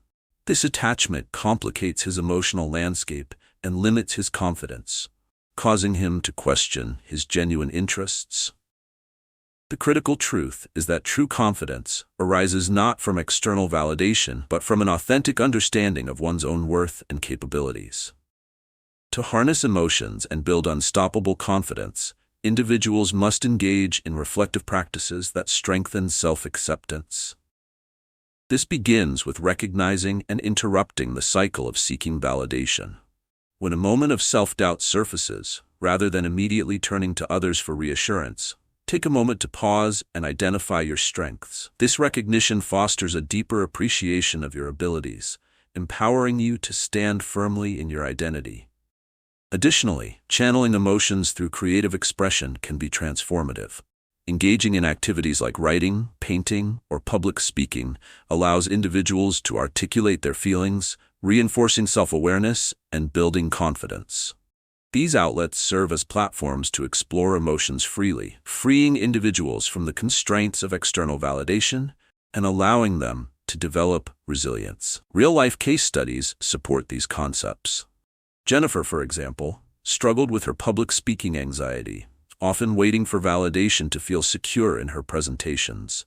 This attachment complicates his emotional landscape and limits his confidence, causing him to question his genuine interests. The critical truth is that true confidence arises not from external validation but from an authentic understanding of one's own worth and capabilities. To harness emotions and build unstoppable confidence, individuals must engage in reflective practices that strengthen self-acceptance. This begins with recognizing and interrupting the cycle of seeking validation. When a moment of self-doubt surfaces, rather than immediately turning to others for reassurance, take a moment to pause and identify your strengths. This recognition fosters a deeper appreciation of your abilities, empowering you to stand firmly in your identity. Additionally, channeling emotions through creative expression can be transformative. Engaging in activities like writing, painting, or public speaking allows individuals to articulate their feelings, reinforcing self-awareness and building confidence. These outlets serve as platforms to explore emotions freely, freeing individuals from the constraints of external validation and allowing them to develop resilience. Real-life case studies support these concepts. Jennifer, for example, struggled with her public speaking anxiety, often waiting for validation to feel secure in her presentations.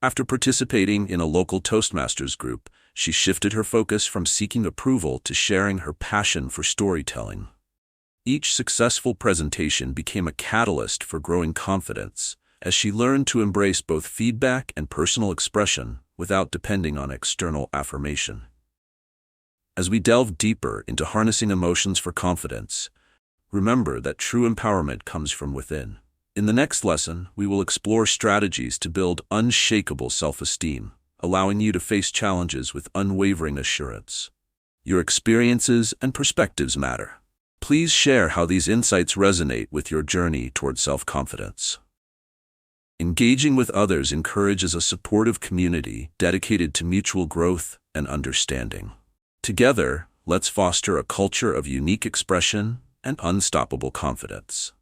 After participating in a local Toastmasters group, she shifted her focus from seeking approval to sharing her passion for storytelling. Each successful presentation became a catalyst for growing confidence, as she learned to embrace both feedback and personal expression without depending on external affirmation. As we delve deeper into harnessing emotions for confidence, remember that true empowerment comes from within. In the next lesson, we will explore strategies to build unshakable self-esteem, allowing you to face challenges with unwavering assurance. Your experiences and perspectives matter. Please share how these insights resonate with your journey toward self-confidence. Engaging with others encourages a supportive community dedicated to mutual growth and understanding. Together, let's foster a culture of unique expression and unstoppable confidence.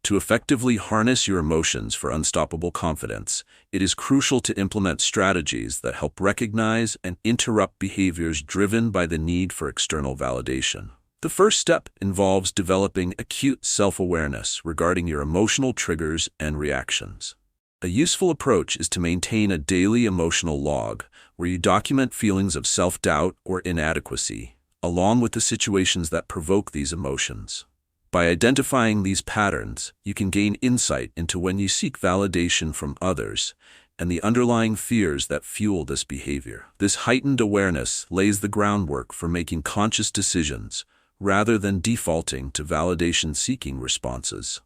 To effectively harness your emotions for unstoppable confidence, it is crucial to implement strategies that help recognize and interrupt behaviors driven by the need for external validation. The first step involves developing acute self-awareness regarding your emotional triggers and reactions. A useful approach is to maintain a daily emotional log where you document feelings of self-doubt or inadequacy, along with the situations that provoke these emotions. By identifying these patterns, you can gain insight into when you seek validation from others and the underlying fears that fuel this behavior. This heightened awareness lays the groundwork for making conscious decisions, rather than defaulting to validation-seeking responses.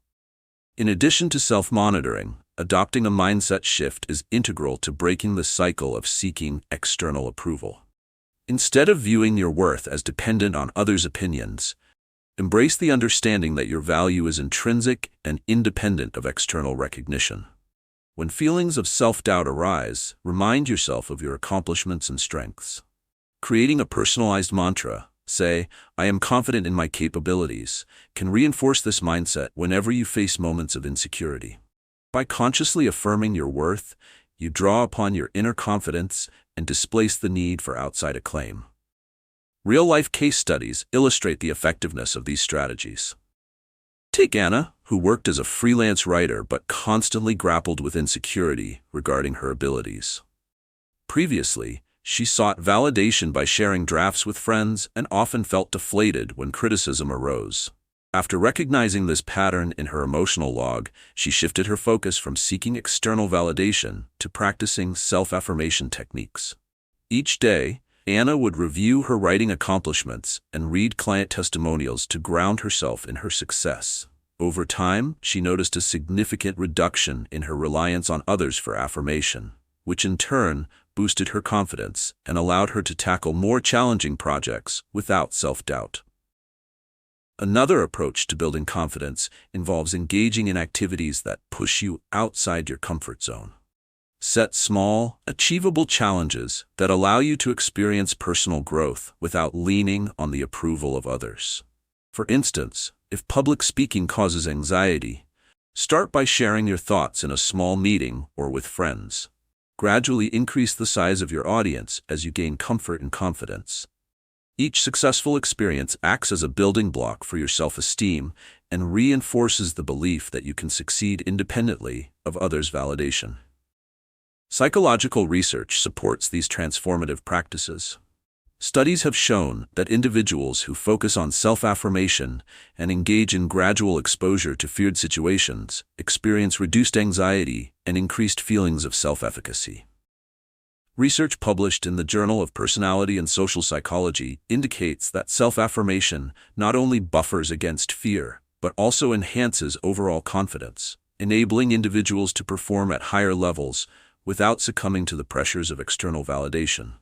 In addition to self-monitoring, adopting a mindset shift is integral to breaking the cycle of seeking external approval. Instead of viewing your worth as dependent on others' opinions, embrace the understanding that your value is intrinsic and independent of external recognition. When feelings of self-doubt arise, remind yourself of your accomplishments and strengths. Creating a personalized mantra, say, "I am confident in my capabilities," can reinforce this mindset whenever you face moments of insecurity. By consciously affirming your worth, you draw upon your inner confidence and displace the need for outside acclaim. Real-life case studies illustrate the effectiveness of these strategies. Take Anna, who worked as a freelance writer but constantly grappled with insecurity regarding her abilities. Previously, she sought validation by sharing drafts with friends and often felt deflated when criticism arose. After recognizing this pattern in her emotional log, she shifted her focus from seeking external validation to practicing self-affirmation techniques. Each day, Anna would review her writing accomplishments and read client testimonials to ground herself in her success. Over time, she noticed a significant reduction in her reliance on others for affirmation, which in turn boosted her confidence and allowed her to tackle more challenging projects without self-doubt. Another approach to building confidence involves engaging in activities that push you outside your comfort zone. Set small, achievable challenges that allow you to experience personal growth without leaning on the approval of others. For instance, if public speaking causes anxiety, start by sharing your thoughts in a small meeting or with friends. Gradually increase the size of your audience as you gain comfort and confidence. Each successful experience acts as a building block for your self-esteem and reinforces the belief that you can succeed independently of others' validation. Psychological research supports these transformative practices. Studies have shown that individuals who focus on self-affirmation and engage in gradual exposure to feared situations experience reduced anxiety and increased feelings of self-efficacy. Research published in the Journal of Personality and Social Psychology indicates that self-affirmation not only buffers against fear, but also enhances overall confidence, enabling individuals to perform at higher levels without succumbing to the pressures of external validation.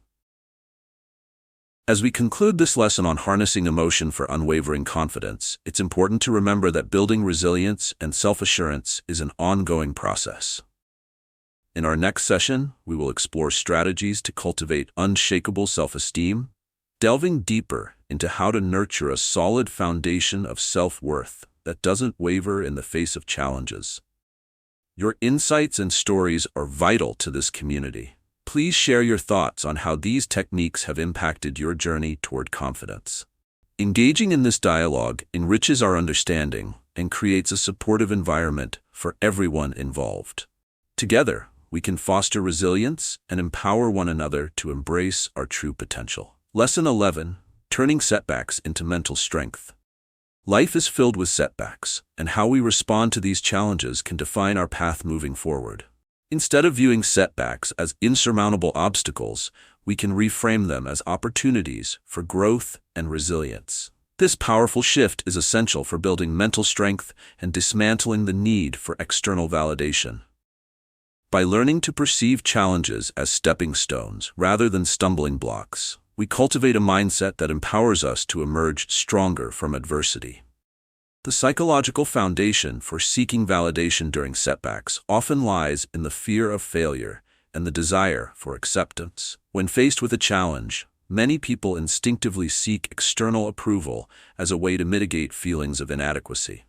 As we conclude this lesson on harnessing emotion for unwavering confidence, it's important to remember that building resilience and self-assurance is an ongoing process. In our next session, we will explore strategies to cultivate unshakable self-esteem, delving deeper into how to nurture a solid foundation of self-worth that doesn't waver in the face of challenges. Your insights and stories are vital to this community. Please share your thoughts on how these techniques have impacted your journey toward confidence. Engaging in this dialogue enriches our understanding and creates a supportive environment for everyone involved. Together, we can foster resilience and empower one another to embrace our true potential. Lesson 11: Turning Setbacks into Mental Strength. Life is filled with setbacks, and how we respond to these challenges can define our path moving forward. Instead of viewing setbacks as insurmountable obstacles, we can reframe them as opportunities for growth and resilience. This powerful shift is essential for building mental strength and dismantling the need for external validation. By learning to perceive challenges as stepping stones rather than stumbling blocks, we cultivate a mindset that empowers us to emerge stronger from adversity. The psychological foundation for seeking validation during setbacks often lies in the fear of failure and the desire for acceptance. When faced with a challenge, many people instinctively seek external approval as a way to mitigate feelings of inadequacy.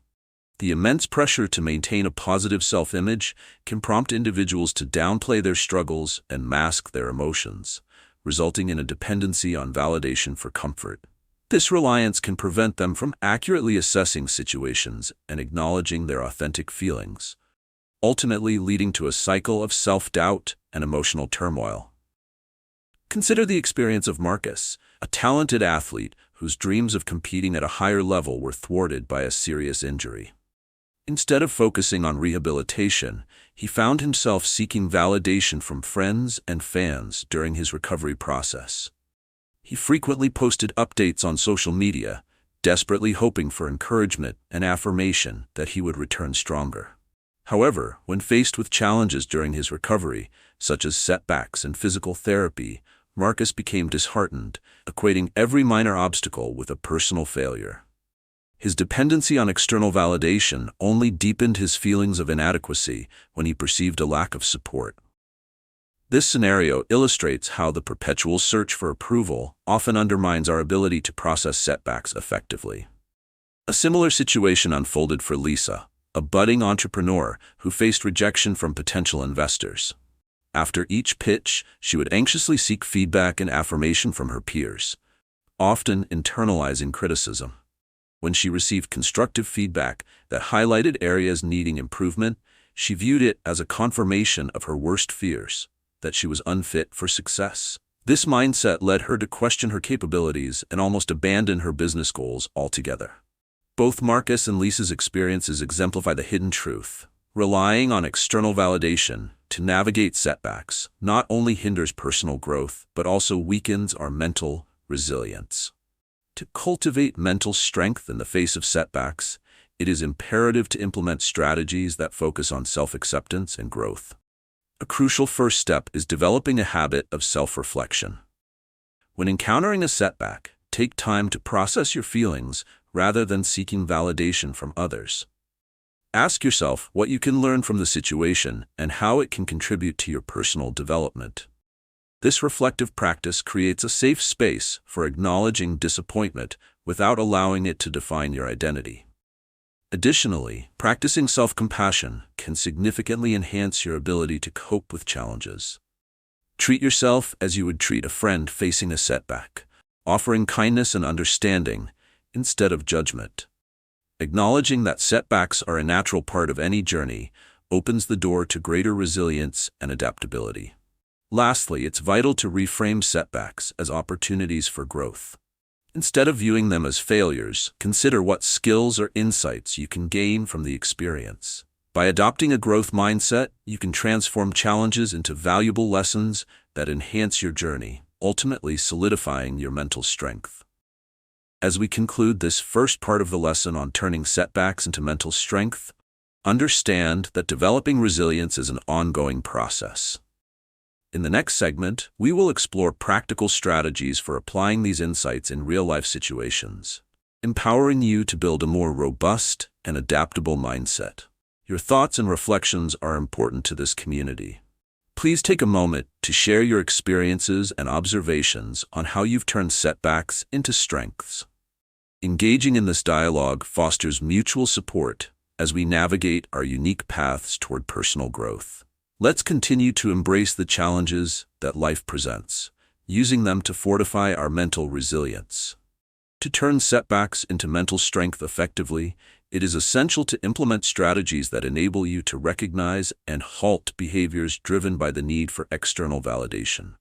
The immense pressure to maintain a positive self-image can prompt individuals to downplay their struggles and mask their emotions, resulting in a dependency on validation for comfort. This reliance can prevent them from accurately assessing situations and acknowledging their authentic feelings, ultimately leading to a cycle of self-doubt and emotional turmoil. Consider the experience of Marcus, a talented athlete whose dreams of competing at a higher level were thwarted by a serious injury. Instead of focusing on rehabilitation, he found himself seeking validation from friends and fans during his recovery process. He frequently posted updates on social media, desperately hoping for encouragement and affirmation that he would return stronger. However, when faced with challenges during his recovery, such as setbacks and physical therapy, Marcus became disheartened, equating every minor obstacle with a personal failure. His dependency on external validation only deepened his feelings of inadequacy when he perceived a lack of support. This scenario illustrates how the perpetual search for approval often undermines our ability to process setbacks effectively. A similar situation unfolded for Lisa, a budding entrepreneur who faced rejection from potential investors. After each pitch, she would anxiously seek feedback and affirmation from her peers, often internalizing criticism. When she received constructive feedback that highlighted areas needing improvement, she viewed it as a confirmation of her worst fears, that she was unfit for success. This mindset led her to question her capabilities and almost abandon her business goals altogether. Both Marcus and Lisa's experiences exemplify the hidden truth. Relying on external validation to navigate setbacks not only hinders personal growth, but also weakens our mental resilience. To cultivate mental strength in the face of setbacks, it is imperative to implement strategies that focus on self-acceptance and growth. A crucial first step is developing a habit of self-reflection. When encountering a setback, take time to process your feelings rather than seeking validation from others. Ask yourself what you can learn from the situation and how it can contribute to your personal development. This reflective practice creates a safe space for acknowledging disappointment without allowing it to define your identity. Additionally, practicing self-compassion can significantly enhance your ability to cope with challenges. Treat yourself as you would treat a friend facing a setback, offering kindness and understanding instead of judgment. Acknowledging that setbacks are a natural part of any journey opens the door to greater resilience and adaptability. Lastly, it's vital to reframe setbacks as opportunities for growth. Instead of viewing them as failures, consider what skills or insights you can gain from the experience. By adopting a growth mindset, you can transform challenges into valuable lessons that enhance your journey, ultimately solidifying your mental strength. As we conclude this first part of the lesson on turning setbacks into mental strength, understand that developing resilience is an ongoing process. In the next segment, we will explore practical strategies for applying these insights in real-life situations, empowering you to build a more robust and adaptable mindset. Your thoughts and reflections are important to this community. Please take a moment to share your experiences and observations on how you've turned setbacks into strengths. Engaging in this dialogue fosters mutual support as we navigate our unique paths toward personal growth. Let's continue to embrace the challenges that life presents, using them to fortify our mental resilience. To turn setbacks into mental strength effectively, it is essential to implement strategies that enable you to recognize and halt behaviors driven by the need for external validation.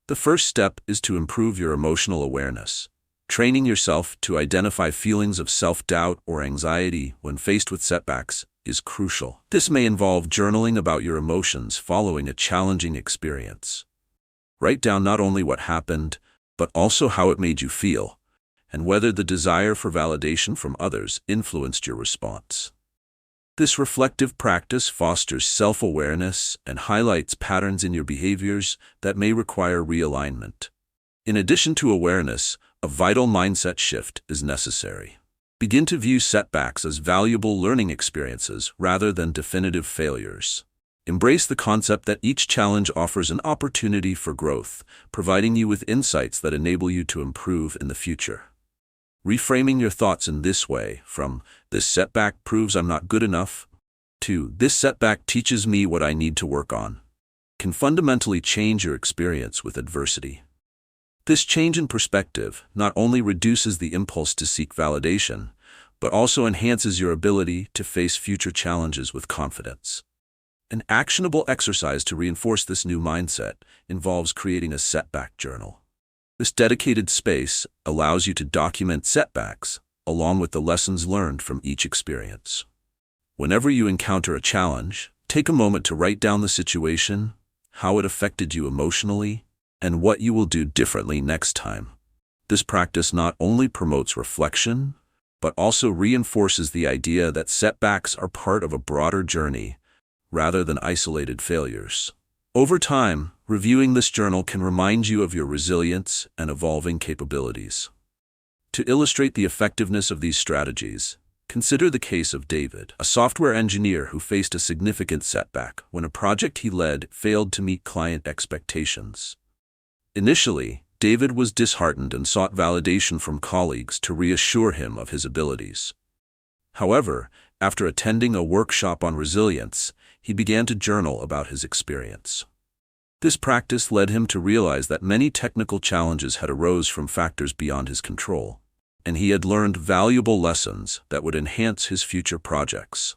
The first step is to improve your emotional awareness. Training yourself to identify feelings of self-doubt or anxiety when faced with setbacks is crucial. This may involve journaling about your emotions following a challenging experience. Write down not only what happened, but also how it made you feel, and whether the desire for validation from others influenced your response. This reflective practice fosters self-awareness and highlights patterns in your behaviors that may require realignment. In addition to awareness, a vital mindset shift is necessary. Begin to view setbacks as valuable learning experiences rather than definitive failures. Embrace the concept that each challenge offers an opportunity for growth, providing you with insights that enable you to improve in the future. Reframing your thoughts in this way, from "this setback proves I'm not good enough" to "this setback teaches me what I need to work on," can fundamentally change your experience with adversity. This change in perspective not only reduces the impulse to seek validation, but also enhances your ability to face future challenges with confidence. An actionable exercise to reinforce this new mindset involves creating a setback journal. This dedicated space allows you to document setbacks, along with the lessons learned from each experience. Whenever you encounter a challenge, take a moment to write down the situation, how it affected you emotionally, and what you will do differently next time. This practice not only promotes reflection, but also reinforces the idea that setbacks are part of a broader journey, rather than isolated failures. Over time, reviewing this journal can remind you of your resilience and evolving capabilities. To illustrate the effectiveness of these strategies, consider the case of David, a software engineer who faced a significant setback when a project he led failed to meet client expectations. Initially, David was disheartened and sought validation from colleagues to reassure him of his abilities. However, after attending a workshop on resilience, he began to journal about his experience. This practice led him to realize that many technical challenges had arose from factors beyond his control, and he had learned valuable lessons that would enhance his future projects.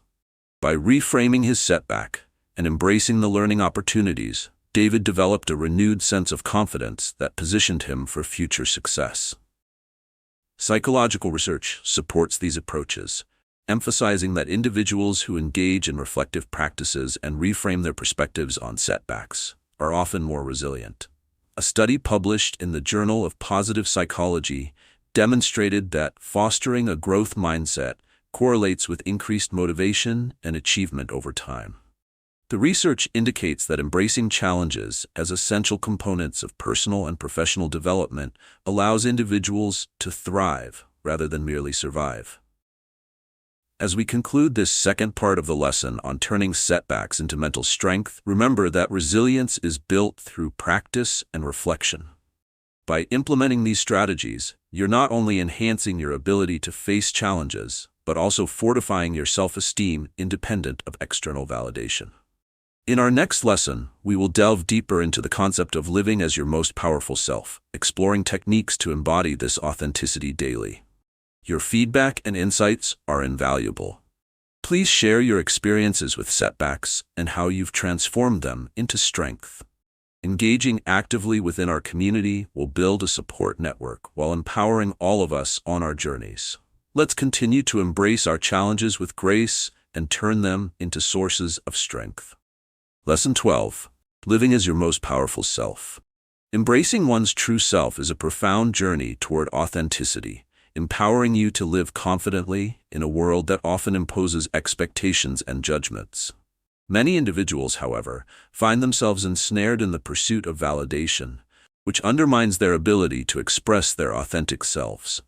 By reframing his setback and embracing the learning opportunities, David developed a renewed sense of confidence that positioned him for future success. Psychological research supports these approaches, emphasizing that individuals who engage in reflective practices and reframe their perspectives on setbacks are often more resilient. A study published in the Journal of Positive Psychology demonstrated that fostering a growth mindset correlates with increased motivation and achievement over time. The research indicates that embracing challenges as essential components of personal and professional development allows individuals to thrive rather than merely survive. As we conclude this second part of the lesson on turning setbacks into mental strength, remember that resilience is built through practice and reflection. By implementing these strategies, you're not only enhancing your ability to face challenges, but also fortifying your self-esteem independent of external validation. In our next lesson, we will delve deeper into the concept of living as your most powerful self, exploring techniques to embody this authenticity daily. Your feedback and insights are invaluable. Please share your experiences with setbacks and how you've transformed them into strength. Engaging actively within our community will build a support network while empowering all of us on our journeys. Let's continue to embrace our challenges with grace and turn them into sources of strength. Lesson 12. Living as your most powerful self. Embracing one's true self is a profound journey toward authenticity, empowering you to live confidently in a world that often imposes expectations and judgments. Many individuals, however, find themselves ensnared in the pursuit of validation, which undermines their ability to express their authentic selves.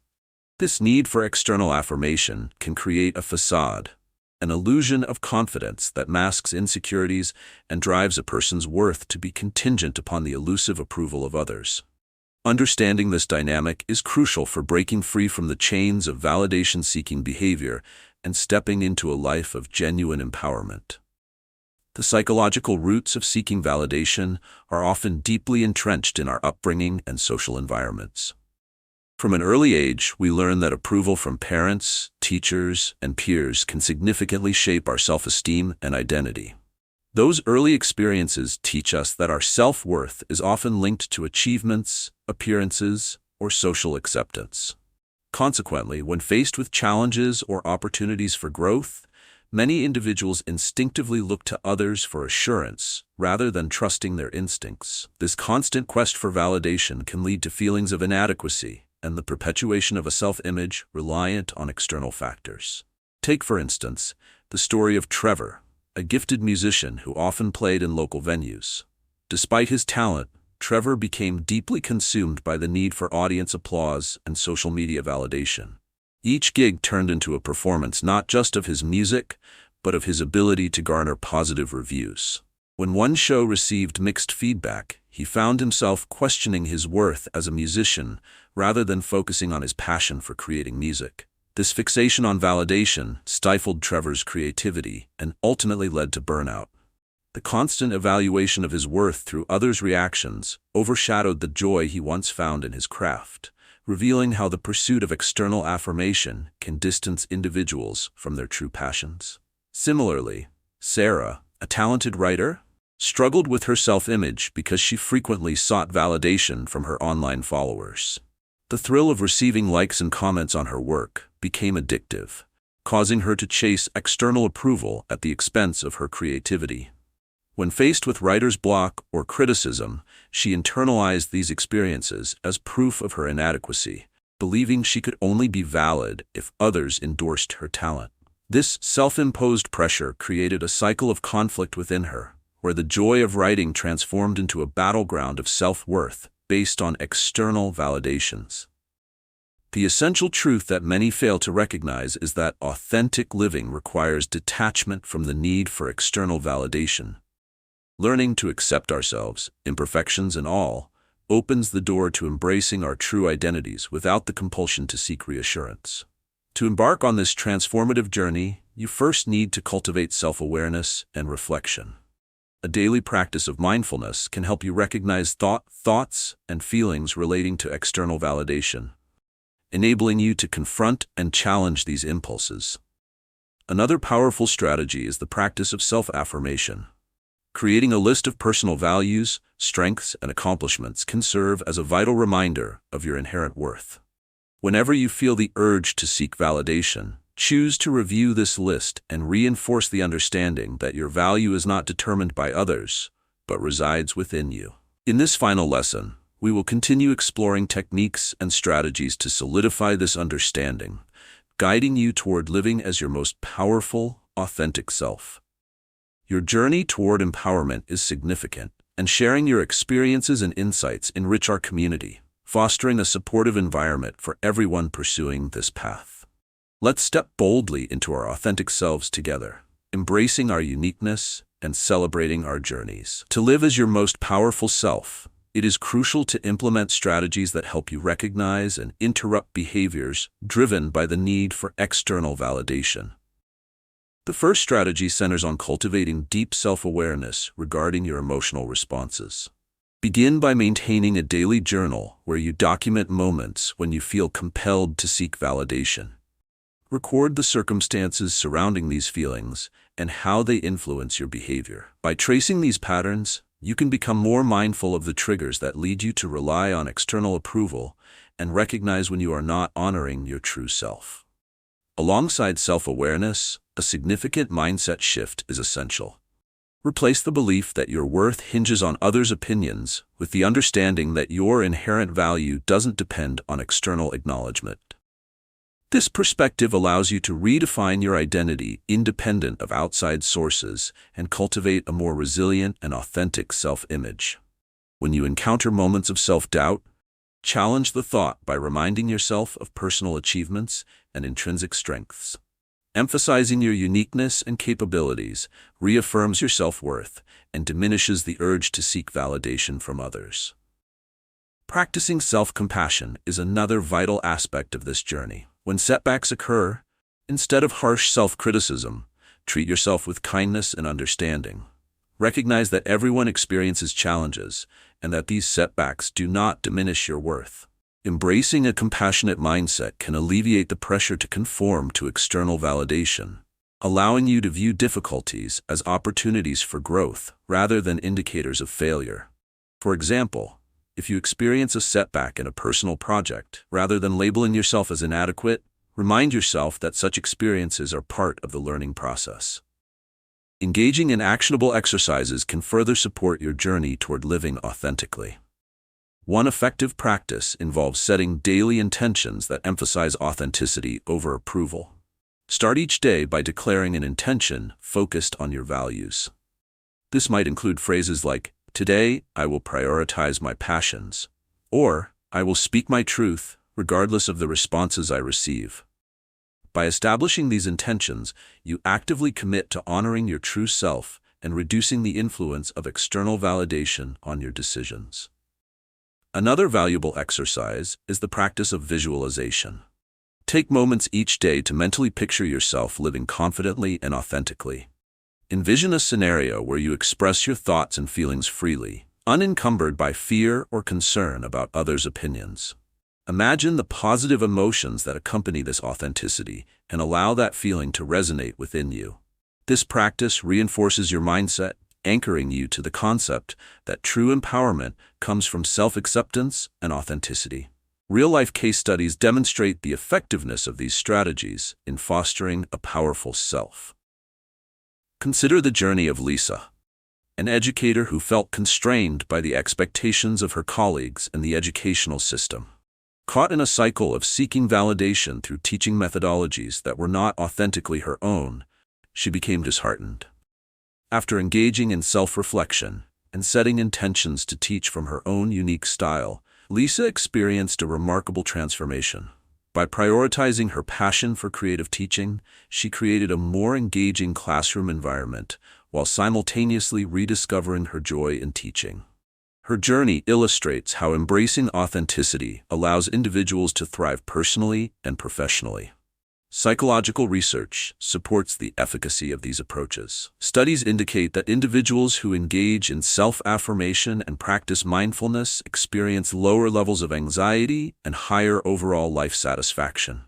This need for external affirmation can create a facade, an illusion of confidence that masks insecurities and drives a person's worth to be contingent upon the elusive approval of others. Understanding this dynamic is crucial for breaking free from the chains of validation-seeking behavior and stepping into a life of genuine empowerment. The psychological roots of seeking validation are often deeply entrenched in our upbringing and social environments. From an early age, we learn that approval from parents, teachers, and peers can significantly shape our self-esteem and identity. Those early experiences teach us that our self-worth is often linked to achievements, appearances, or social acceptance. Consequently, when faced with challenges or opportunities for growth, many individuals instinctively look to others for assurance rather than trusting their instincts. This constant quest for validation can lead to feelings of inadequacy and the perpetuation of a self-image reliant on external factors. Take, for instance, the story of Trevor, a gifted musician who often played in local venues. Despite his talent, Trevor became deeply consumed by the need for audience applause and social media validation. Each gig turned into a performance not just of his music, but of his ability to garner positive reviews. When one show received mixed feedback, he found himself questioning his worth as a musician rather than focusing on his passion for creating music. This fixation on validation stifled Trevor's creativity and ultimately led to burnout. The constant evaluation of his worth through others' reactions overshadowed the joy he once found in his craft, revealing how the pursuit of external affirmation can distance individuals from their true passions. Similarly, Sarah, a talented writer, struggled with her self-image because she frequently sought validation from her online followers. The thrill of receiving likes and comments on her work became addictive, causing her to chase external approval at the expense of her creativity. When faced with writer's block or criticism, she internalized these experiences as proof of her inadequacy, believing she could only be valid if others endorsed her talent. This self-imposed pressure created a cycle of conflict within her, where the joy of writing transformed into a battleground of self-worth based on external validations. The essential truth that many fail to recognize is that authentic living requires detachment from the need for external validation. Learning to accept ourselves, imperfections and all, opens the door to embracing our true identities without the compulsion to seek reassurance. To embark on this transformative journey, you first need to cultivate self-awareness and reflection. A daily practice of mindfulness can help you recognize thoughts and feelings relating to external validation, enabling you to confront and challenge these impulses. Another powerful strategy is the practice of self-affirmation. Creating a list of personal values, strengths, and accomplishments can serve as a vital reminder of your inherent worth. Whenever you feel the urge to seek validation, choose to review this list and reinforce the understanding that your value is not determined by others, but resides within you. In this final lesson, we will continue exploring techniques and strategies to solidify this understanding, guiding you toward living as your most powerful, authentic self. Your journey toward empowerment is significant, and sharing your experiences and insights enrich our community, fostering a supportive environment for everyone pursuing this path. Let's step boldly into our authentic selves together, embracing our uniqueness and celebrating our journeys. To live as your most powerful self, it is crucial to implement strategies that help you recognize and interrupt behaviors driven by the need for external validation. The first strategy centers on cultivating deep self-awareness regarding your emotional responses. Begin by maintaining a daily journal where you document moments when you feel compelled to seek validation. Record the circumstances surrounding these feelings and how they influence your behavior. By tracing these patterns, you can become more mindful of the triggers that lead you to rely on external approval and recognize when you are not honoring your true self. Alongside self-awareness, a significant mindset shift is essential. Replace the belief that your worth hinges on others' opinions with the understanding that your inherent value doesn't depend on external acknowledgement. This perspective allows you to redefine your identity independent of outside sources and cultivate a more resilient and authentic self-image. When you encounter moments of self-doubt, challenge the thought by reminding yourself of personal achievements and intrinsic strengths. Emphasizing your uniqueness and capabilities reaffirms your self-worth and diminishes the urge to seek validation from others. Practicing self-compassion is another vital aspect of this journey. When setbacks occur, instead of harsh self-criticism, treat yourself with kindness and understanding. Recognize that everyone experiences challenges and that these setbacks do not diminish your worth. Embracing a compassionate mindset can alleviate the pressure to conform to external validation, allowing you to view difficulties as opportunities for growth rather than indicators of failure. For example, if you experience a setback in a personal project, rather than labeling yourself as inadequate, remind yourself that such experiences are part of the learning process. Engaging in actionable exercises can further support your journey toward living authentically. One effective practice involves setting daily intentions that emphasize authenticity over approval. Start each day by declaring an intention focused on your values. This might include phrases like, "Today, I will prioritize my passions," or "I will speak my truth, regardless of the responses I receive." By establishing these intentions, you actively commit to honoring your true self and reducing the influence of external validation on your decisions. Another valuable exercise is the practice of visualization. Take moments each day to mentally picture yourself living confidently and authentically. Envision a scenario where you express your thoughts and feelings freely, unencumbered by fear or concern about others' opinions. Imagine the positive emotions that accompany this authenticity and allow that feeling to resonate within you. This practice reinforces your mindset, anchoring you to the concept that true empowerment comes from self-acceptance and authenticity. Real-life case studies demonstrate the effectiveness of these strategies in fostering a powerful self. Consider the journey of Lisa, an educator who felt constrained by the expectations of her colleagues and the educational system. Caught in a cycle of seeking validation through teaching methodologies that were not authentically her own, she became disheartened. After engaging in self-reflection and setting intentions to teach from her own unique style, Lisa experienced a remarkable transformation. By prioritizing her passion for creative teaching, she created a more engaging classroom environment while simultaneously rediscovering her joy in teaching. Her journey illustrates how embracing authenticity allows individuals to thrive personally and professionally. Psychological research supports the efficacy of these approaches. Studies indicate that individuals who engage in self-affirmation and practice mindfulness experience lower levels of anxiety and higher overall life satisfaction.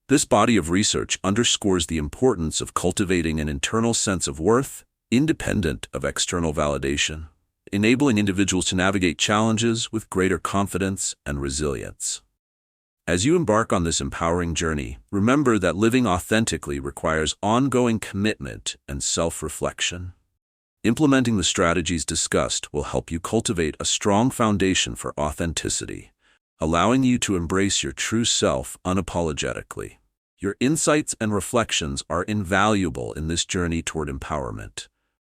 This body of research underscores the importance of cultivating an internal sense of worth, independent of external validation, enabling individuals to navigate challenges with greater confidence and resilience. As you embark on this empowering journey, remember that living authentically requires ongoing commitment and self-reflection. Implementing the strategies discussed will help you cultivate a strong foundation for authenticity, allowing you to embrace your true self unapologetically. Your insights and reflections are invaluable in this journey toward empowerment.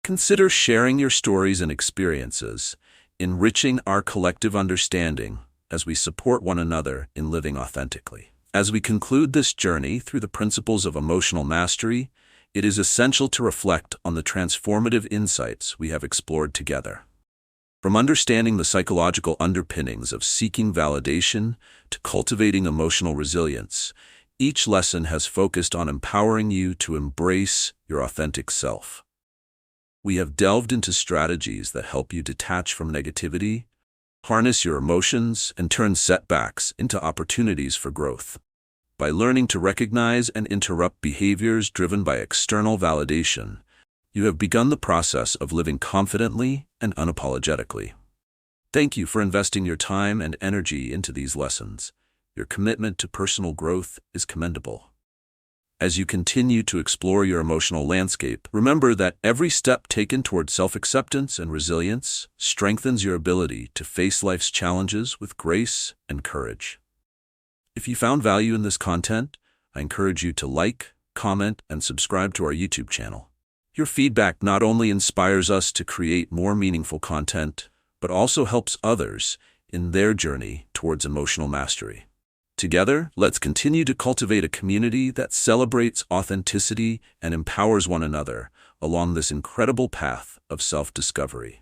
Consider sharing your stories and experiences, enriching our collective understanding as we support one another in living authentically. As we conclude this journey through the principles of emotional mastery, it is essential to reflect on the transformative insights we have explored together. From understanding the psychological underpinnings of seeking validation to cultivating emotional resilience, each lesson has focused on empowering you to embrace your authentic self. We have delved into strategies that help you detach from negativity, harness your emotions, and turn setbacks into opportunities for growth. By learning to recognize and interrupt behaviors driven by external validation, you have begun the process of living confidently and unapologetically. Thank you for investing your time and energy into these lessons. Your commitment to personal growth is commendable. As you continue to explore your emotional landscape, remember that every step taken toward self-acceptance and resilience strengthens your ability to face life's challenges with grace and courage. If you found value in this content, I encourage you to like, comment, and subscribe to our YouTube channel. Your feedback not only inspires us to create more meaningful content, but also helps others in their journey towards emotional mastery. Together, let's continue to cultivate a community that celebrates authenticity and empowers one another along this incredible path of self-discovery.